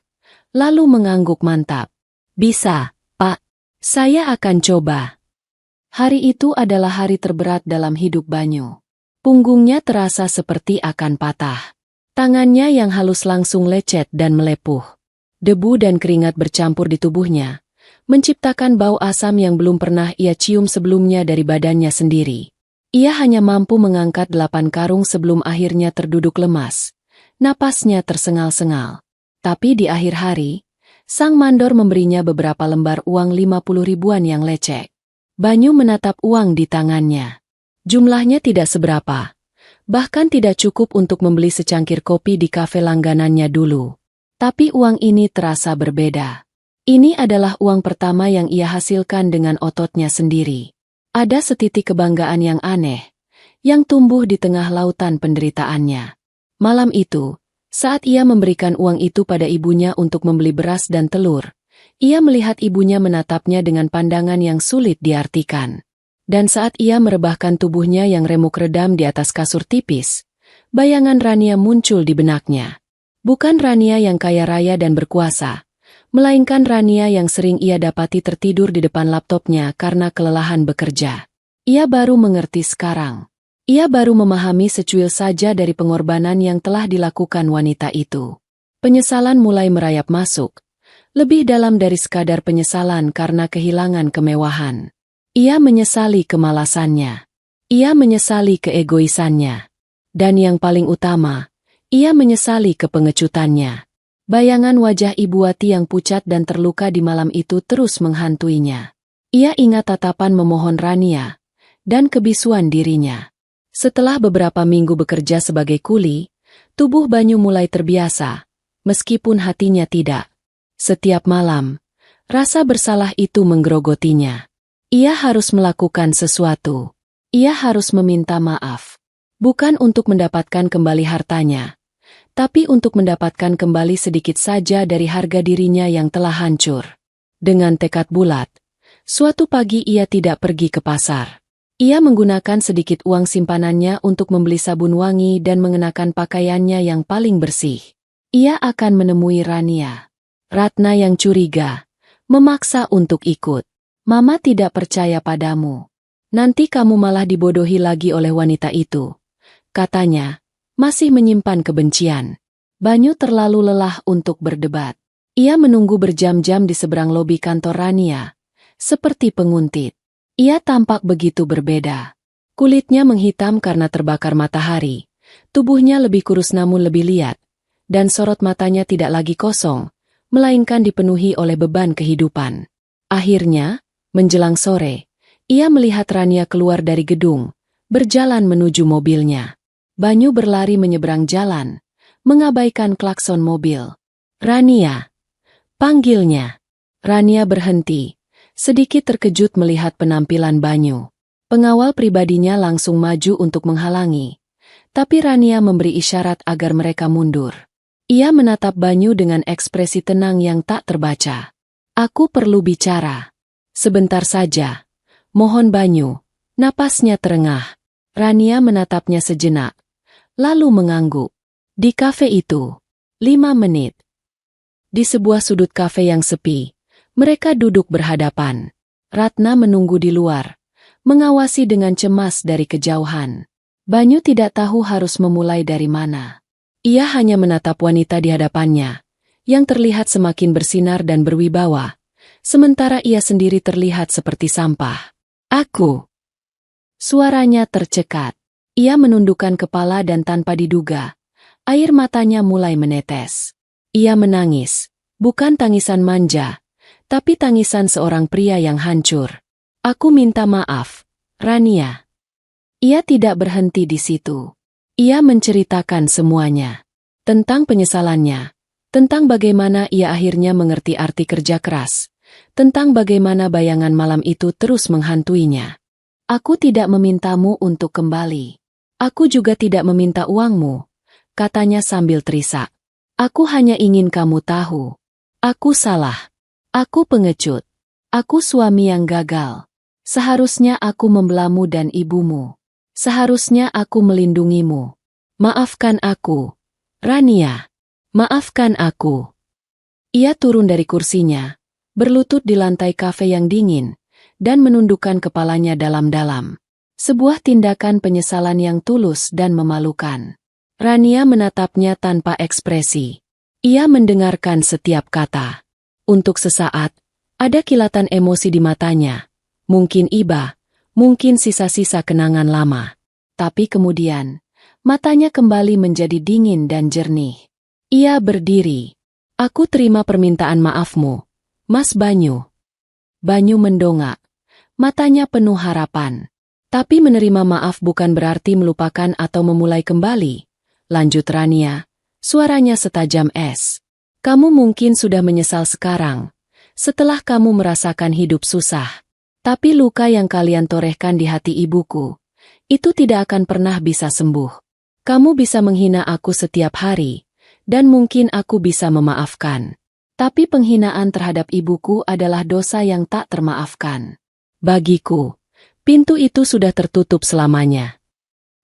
lalu mengangguk mantap. "Bisa, Pak. Saya akan coba." Hari itu adalah hari terberat dalam hidup Banyu. Punggungnya terasa seperti akan patah. Tangannya yang halus langsung lecet dan melepuh. Debu dan keringat bercampur di tubuhnya, menciptakan bau asam yang belum pernah ia cium sebelumnya dari badannya sendiri. Ia hanya mampu mengangkat 8 karung sebelum akhirnya terduduk lemas. Napasnya tersengal-sengal. Tapi di akhir hari, sang mandor memberinya beberapa lembar uang 50 ribuan yang lecek. Banyu menatap uang di tangannya. Jumlahnya tidak seberapa. Bahkan tidak cukup untuk membeli secangkir kopi di kafe langganannya dulu. Tapi uang ini terasa berbeda. Ini adalah uang pertama yang ia hasilkan dengan ototnya sendiri. Ada setitik kebanggaan yang aneh, yang tumbuh di tengah lautan penderitaannya. Malam itu, saat ia memberikan uang itu pada ibunya untuk membeli beras dan telur, ia melihat ibunya menatapnya dengan pandangan yang sulit diartikan. Dan saat ia merebahkan tubuhnya yang remuk redam di atas kasur tipis, bayangan Rania muncul di benaknya. Bukan Rania yang kaya raya dan berkuasa, melainkan Rania yang sering ia dapati tertidur di depan laptopnya karena kelelahan bekerja. Ia baru mengerti sekarang. Ia baru memahami secuil saja dari pengorbanan yang telah dilakukan wanita itu. Penyesalan mulai merayap masuk, lebih dalam dari sekadar penyesalan karena kehilangan kemewahan. Ia menyesali kemalasannya. Ia menyesali keegoisannya. Dan yang paling utama, ia menyesali kepengecutannya. Bayangan wajah Ibu Wati yang pucat dan terluka di malam itu terus menghantuinya. Ia ingat tatapan memohon Rania, dan kebisuan dirinya. Setelah beberapa minggu bekerja sebagai kuli, tubuh Banyu mulai terbiasa, meskipun hatinya tidak. Setiap malam, rasa bersalah itu menggerogotinya. Ia harus melakukan sesuatu. Ia harus meminta maaf. Bukan untuk mendapatkan kembali hartanya, tapi untuk mendapatkan kembali sedikit saja dari harga dirinya yang telah hancur. Dengan tekad bulat, suatu pagi ia tidak pergi ke pasar. Ia menggunakan sedikit uang simpanannya untuk membeli sabun wangi dan mengenakan pakaiannya yang paling bersih. Ia akan menemui Rania. Ratna yang curiga, memaksa untuk ikut. Mama tidak percaya padamu. Nanti kamu malah dibodohi lagi oleh wanita itu, katanya. Masih menyimpan kebencian. Banyu terlalu lelah untuk berdebat. Ia menunggu berjam-jam di seberang lobi kantor Rania, seperti penguntit. Ia tampak begitu berbeda. Kulitnya menghitam karena terbakar matahari, tubuhnya lebih kurus namun lebih liat, dan sorot matanya tidak lagi kosong, melainkan dipenuhi oleh beban kehidupan. Akhirnya, menjelang sore, ia melihat Rania keluar dari gedung, berjalan menuju mobilnya. Banyu berlari menyeberang jalan, mengabaikan klakson mobil. Rania, panggilnya. Rania berhenti, sedikit terkejut melihat penampilan Banyu. Pengawal pribadinya langsung maju untuk menghalangi, tapi Rania memberi isyarat agar mereka mundur. Ia menatap Banyu dengan ekspresi tenang yang tak terbaca. Aku perlu bicara. Sebentar saja. Mohon Banyu. Napasnya terengah. Rania menatapnya sejenak, lalu mengangguk. Di kafe itu, 5 menit. Di sebuah sudut kafe yang sepi, mereka duduk berhadapan. Ratna menunggu di luar, mengawasi dengan cemas dari kejauhan. Banyu tidak tahu harus memulai dari mana. Ia hanya menatap wanita di hadapannya, yang terlihat semakin bersinar dan berwibawa, sementara ia sendiri terlihat seperti sampah. Aku. Suaranya tercekat. Ia menundukkan kepala dan tanpa diduga, air matanya mulai menetes. Ia menangis, bukan tangisan manja, tapi tangisan seorang pria yang hancur. Aku minta maaf, Rania. Ia tidak berhenti di situ. Ia menceritakan semuanya. Tentang penyesalannya, tentang bagaimana ia akhirnya mengerti arti kerja keras, tentang bagaimana bayangan malam itu terus menghantuinya. Aku tidak memintamu untuk kembali. Aku juga tidak meminta uangmu, katanya sambil terisak. Aku hanya ingin kamu tahu. Aku salah. Aku pengecut. Aku suami yang gagal. Seharusnya aku membelamu dan ibumu. Seharusnya aku melindungimu. Maafkan aku, Rania. Maafkan aku. Ia turun dari kursinya, berlutut di lantai kafe yang dingin, dan menundukkan kepalanya dalam-dalam. Sebuah tindakan penyesalan yang tulus dan memalukan. Rania menatapnya tanpa ekspresi. Ia mendengarkan setiap kata. Untuk sesaat, ada kilatan emosi di matanya. Mungkin iba, mungkin sisa-sisa kenangan lama. Tapi kemudian, matanya kembali menjadi dingin dan jernih. Ia berdiri. Aku terima permintaan maafmu, Mas Banyu. Banyu mendongak. Matanya penuh harapan. Tapi menerima maaf bukan berarti melupakan atau memulai kembali. Lanjut Rania, suaranya setajam es. Kamu mungkin sudah menyesal sekarang, setelah kamu merasakan hidup susah. Tapi luka yang kalian torehkan di hati ibuku, itu tidak akan pernah bisa sembuh. Kamu bisa menghina aku setiap hari, dan mungkin aku bisa memaafkan. Tapi penghinaan terhadap ibuku adalah dosa yang tak termaafkan. Bagiku, pintu itu sudah tertutup selamanya.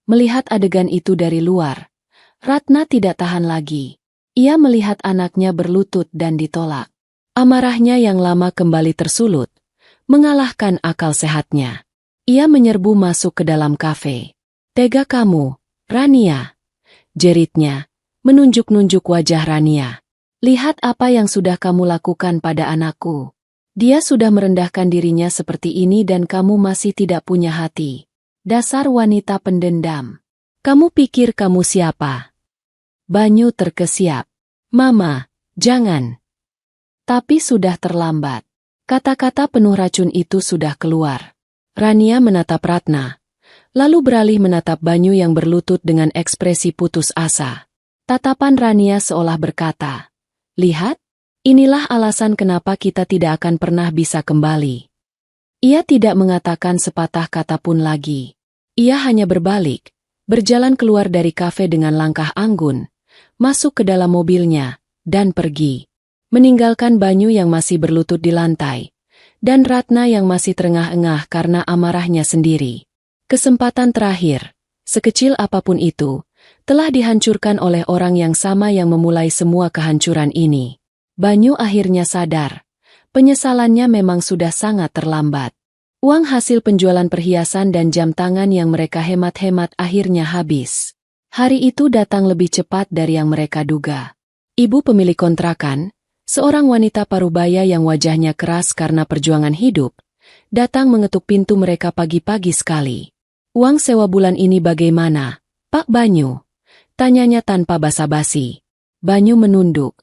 Melihat adegan itu dari luar, Ratna tidak tahan lagi. Ia melihat anaknya berlutut dan ditolak. Amarahnya yang lama kembali tersulut, mengalahkan akal sehatnya. Ia menyerbu masuk ke dalam kafe. "Tega kamu, Rania," jeritnya, menunjuk-nunjuk wajah Rania. "Lihat apa yang sudah kamu lakukan pada anakku. Dia sudah merendahkan dirinya seperti ini dan kamu masih tidak punya hati. Dasar wanita pendendam. Kamu pikir kamu siapa?" Banyu terkesiap. "Mama, jangan." Tapi sudah terlambat. Kata-kata penuh racun itu sudah keluar. Rania menatap Ratna, lalu beralih menatap Banyu yang berlutut dengan ekspresi putus asa. Tatapan Rania seolah berkata, "Lihat, inilah alasan kenapa kita tidak akan pernah bisa kembali." Ia tidak mengatakan sepatah kata pun lagi. Ia hanya berbalik, berjalan keluar dari kafe dengan langkah anggun, masuk ke dalam mobilnya, dan pergi. Meninggalkan Banyu yang masih berlutut di lantai, dan Ratna yang masih terengah-engah karena amarahnya sendiri. Kesempatan terakhir, sekecil apapun itu, telah dihancurkan oleh orang yang sama yang memulai semua kehancuran ini. Banyu akhirnya sadar. Penyesalannya memang sudah sangat terlambat. Uang hasil penjualan perhiasan dan jam tangan yang mereka hemat-hemat akhirnya habis. Hari itu datang lebih cepat dari yang mereka duga. Ibu pemilik kontrakan, seorang wanita parubaya yang wajahnya keras karena perjuangan hidup, datang mengetuk pintu mereka pagi-pagi sekali. "Uang sewa bulan ini bagaimana, Pak Banyu?" tanyanya tanpa basa-basi. Banyu menunduk,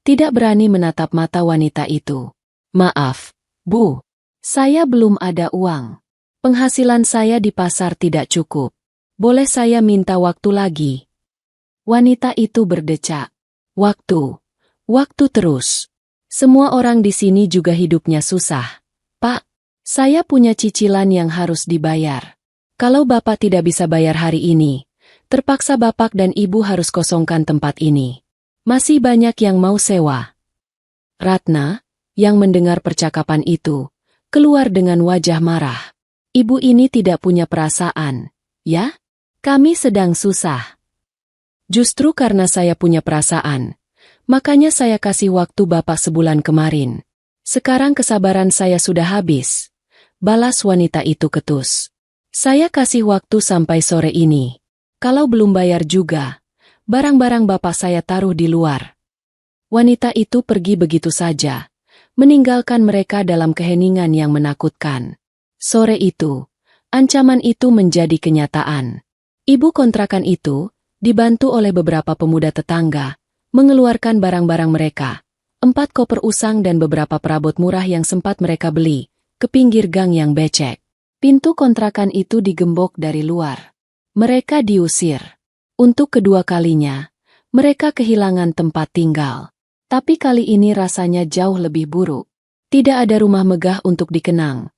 tidak berani menatap mata wanita itu. "Maaf, Bu, saya belum ada uang. Penghasilan saya di pasar tidak cukup. Boleh saya minta waktu lagi?" Wanita itu berdecak. "Waktu. Waktu terus. Semua orang di sini juga hidupnya susah. Pak, saya punya cicilan yang harus dibayar. Kalau Bapak tidak bisa bayar hari ini, terpaksa Bapak dan Ibu harus kosongkan tempat ini. Masih banyak yang mau sewa." Ratna, yang mendengar percakapan itu, keluar dengan wajah marah. "Ibu ini tidak punya perasaan, ya? Kami sedang susah. Justru karena saya punya perasaan, makanya saya kasih waktu Bapak sebulan kemarin. Sekarang kesabaran saya sudah habis," balas wanita itu ketus. "Saya kasih waktu sampai sore ini. Kalau belum bayar juga, barang-barang Bapak saya taruh di luar." Wanita itu pergi begitu saja, meninggalkan mereka dalam keheningan yang menakutkan. Sore itu, ancaman itu menjadi kenyataan. Ibu kontrakan itu, dibantu oleh beberapa pemuda tetangga, mengeluarkan barang-barang mereka, 4 koper usang dan beberapa perabot murah yang sempat mereka beli, ke pinggir gang yang becek. Pintu kontrakan itu digembok dari luar. Mereka diusir. Untuk kedua kalinya, mereka kehilangan tempat tinggal. Tapi kali ini rasanya jauh lebih buruk. Tidak ada rumah megah untuk dikenang.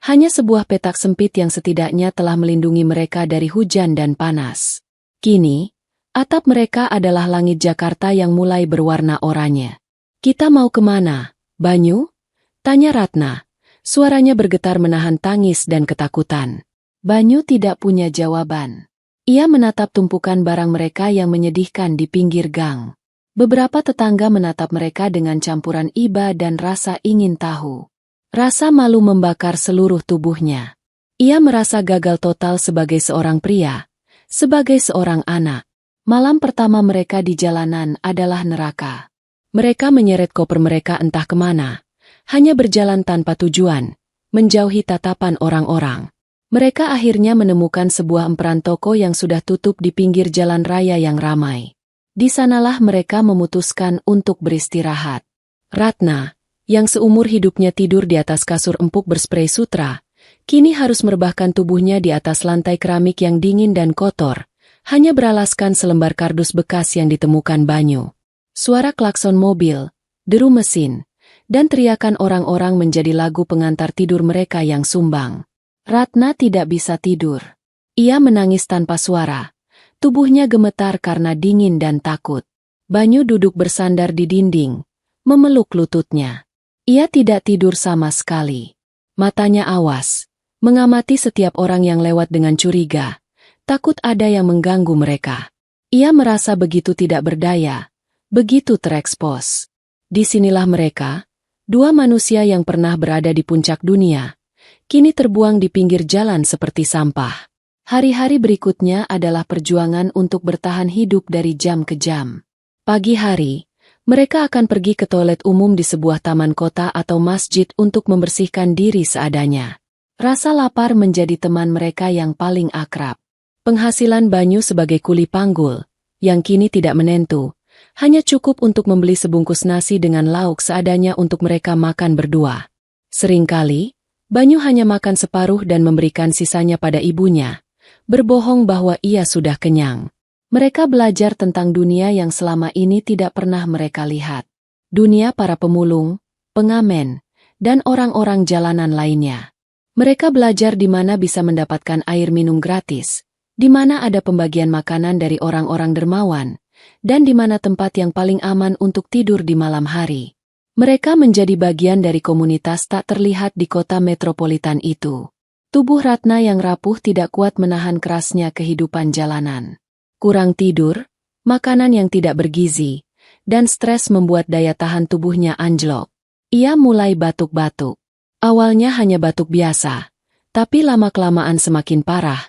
Hanya sebuah petak sempit yang setidaknya telah melindungi mereka dari hujan dan panas. Kini, atap mereka adalah langit Jakarta yang mulai berwarna oranye. "Kita mau kemana, Banyu?" tanya Ratna. Suaranya bergetar menahan tangis dan ketakutan. Banyu tidak punya jawaban. Ia menatap tumpukan barang mereka yang menyedihkan di pinggir gang. Beberapa tetangga menatap mereka dengan campuran iba dan rasa ingin tahu. Rasa malu membakar seluruh tubuhnya. Ia merasa gagal total sebagai seorang pria, sebagai seorang anak. Malam pertama mereka di jalanan adalah neraka. Mereka menyeret koper mereka entah kemana, hanya berjalan tanpa tujuan, menjauhi tatapan orang-orang. Mereka akhirnya menemukan sebuah emperan toko yang sudah tutup di pinggir jalan raya yang ramai. Di sanalah mereka memutuskan untuk beristirahat. Ratna, yang seumur hidupnya tidur di atas kasur empuk berspray sutra, kini harus merebahkan tubuhnya di atas lantai keramik yang dingin dan kotor, hanya beralaskan selembar kardus bekas yang ditemukan Banyu. Suara klakson mobil, deru mesin, dan teriakan orang-orang menjadi lagu pengantar tidur mereka yang sumbang. Ratna tidak bisa tidur. Ia menangis tanpa suara. Tubuhnya gemetar karena dingin dan takut. Banyu duduk bersandar di dinding, memeluk lututnya. Ia tidak tidur sama sekali. Matanya awas, mengamati setiap orang yang lewat dengan curiga. Takut ada yang mengganggu mereka. Ia merasa begitu tidak berdaya, begitu terekspos. Disinilah mereka, dua manusia yang pernah berada di puncak dunia, kini terbuang di pinggir jalan seperti sampah. Hari-hari berikutnya adalah perjuangan untuk bertahan hidup dari jam ke jam. Pagi hari, mereka akan pergi ke toilet umum di sebuah taman kota atau masjid untuk membersihkan diri seadanya. Rasa lapar menjadi teman mereka yang paling akrab. Penghasilan Banyu sebagai kuli panggul, yang kini tidak menentu, hanya cukup untuk membeli sebungkus nasi dengan lauk seadanya untuk mereka makan berdua. Seringkali, Banyu hanya makan separuh dan memberikan sisanya pada ibunya, berbohong bahwa ia sudah kenyang. Mereka belajar tentang dunia yang selama ini tidak pernah mereka lihat. Dunia para pemulung, pengamen, dan orang-orang jalanan lainnya. Mereka belajar di mana bisa mendapatkan air minum gratis, di mana ada pembagian makanan dari orang-orang dermawan, dan di mana tempat yang paling aman untuk tidur di malam hari. Mereka menjadi bagian dari komunitas tak terlihat di kota metropolitan itu. Tubuh Ratna yang rapuh tidak kuat menahan kerasnya kehidupan jalanan. Kurang tidur, makanan yang tidak bergizi, dan stres membuat daya tahan tubuhnya anjlok. Ia mulai batuk-batuk. Awalnya hanya batuk biasa, tapi lama-kelamaan semakin parah,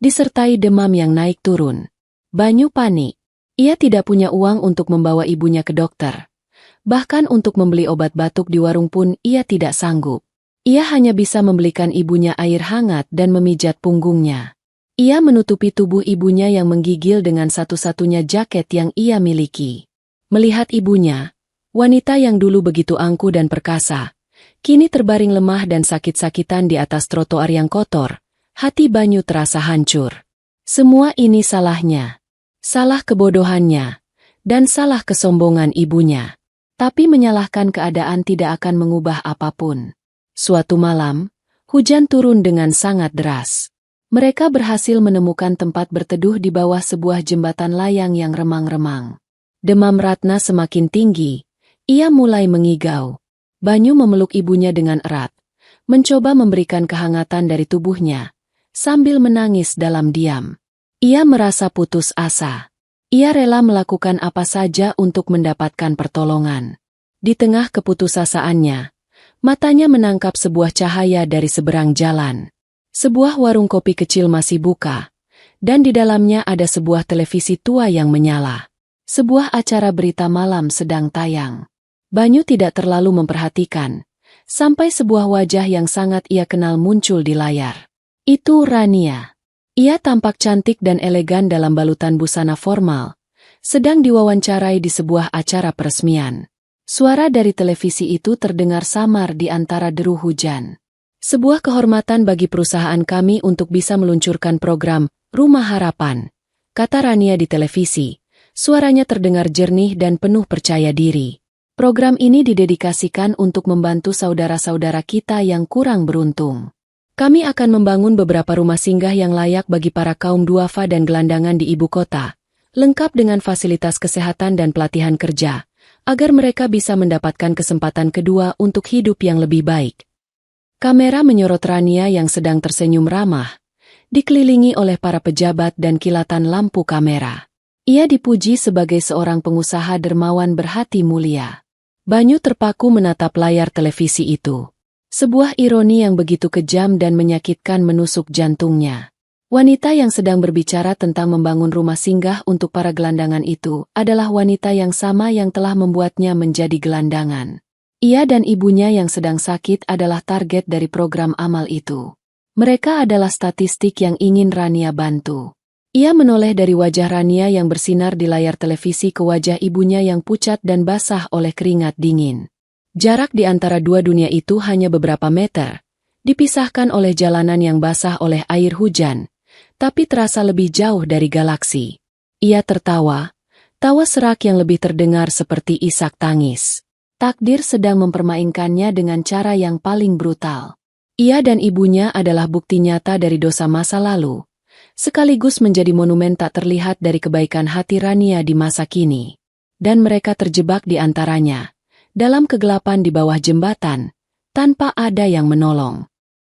disertai demam yang naik turun. Banyu panik. Ia tidak punya uang untuk membawa ibunya ke dokter. Bahkan untuk membeli obat batuk di warung pun ia tidak sanggup. Ia hanya bisa membelikan ibunya air hangat dan memijat punggungnya. Ia menutupi tubuh ibunya yang menggigil dengan satu-satunya jaket yang ia miliki. Melihat ibunya, wanita yang dulu begitu angkuh dan perkasa, kini terbaring lemah dan sakit-sakitan di atas trotoar yang kotor, hati Banyu terasa hancur. Semua ini salahnya. Salah kebodohannya, dan salah kesombongan ibunya. Tapi menyalahkan keadaan tidak akan mengubah apapun. Suatu malam, hujan turun dengan sangat deras. Mereka berhasil menemukan tempat berteduh di bawah sebuah jembatan layang yang remang-remang. Demam Ratna semakin tinggi, ia mulai mengigau. Banyu memeluk ibunya dengan erat, mencoba memberikan kehangatan dari tubuhnya, sambil menangis dalam diam. Ia merasa putus asa. Ia rela melakukan apa saja untuk mendapatkan pertolongan. Di tengah keputusasaannya, matanya menangkap sebuah cahaya dari seberang jalan. Sebuah warung kopi kecil masih buka, dan di dalamnya ada sebuah televisi tua yang menyala. Sebuah acara berita malam sedang tayang. Banyu tidak terlalu memperhatikan, sampai sebuah wajah yang sangat ia kenal muncul di layar. Itu Rania. Ia tampak cantik dan elegan dalam balutan busana formal, sedang diwawancarai di sebuah acara peresmian. Suara dari televisi itu terdengar samar di antara deru hujan. Sebuah kehormatan bagi perusahaan kami untuk bisa meluncurkan program Rumah Harapan, kata Rania di televisi. Suaranya terdengar jernih dan penuh percaya diri. Program ini didedikasikan untuk membantu saudara-saudara kita yang kurang beruntung. Kami akan membangun beberapa rumah singgah yang layak bagi para kaum duafa dan gelandangan di ibu kota, lengkap dengan fasilitas kesehatan dan pelatihan kerja, agar mereka bisa mendapatkan kesempatan kedua untuk hidup yang lebih baik. Kamera menyorot Rania yang sedang tersenyum ramah, dikelilingi oleh para pejabat dan kilatan lampu kamera. Ia dipuji sebagai seorang pengusaha dermawan berhati mulia. Banyu terpaku menatap layar televisi itu. Sebuah ironi yang begitu kejam dan menyakitkan menusuk jantungnya. Wanita yang sedang berbicara tentang membangun rumah singgah untuk para gelandangan itu adalah wanita yang sama yang telah membuatnya menjadi gelandangan. Ia dan ibunya yang sedang sakit adalah target dari program amal itu. Mereka adalah statistik yang ingin Rania bantu. Ia menoleh dari wajah Rania yang bersinar di layar televisi ke wajah ibunya yang pucat dan basah oleh keringat dingin. Jarak di antara dua dunia itu hanya beberapa meter, dipisahkan oleh jalanan yang basah oleh air hujan, tapi terasa lebih jauh dari galaksi. Ia tertawa, tawa serak yang lebih terdengar seperti isak tangis. Takdir sedang mempermainkannya dengan cara yang paling brutal. Ia dan ibunya adalah bukti nyata dari dosa masa lalu, sekaligus menjadi monumen tak terlihat dari kebaikan hati Rania di masa kini. Dan mereka terjebak di antaranya, dalam kegelapan di bawah jembatan, tanpa ada yang menolong.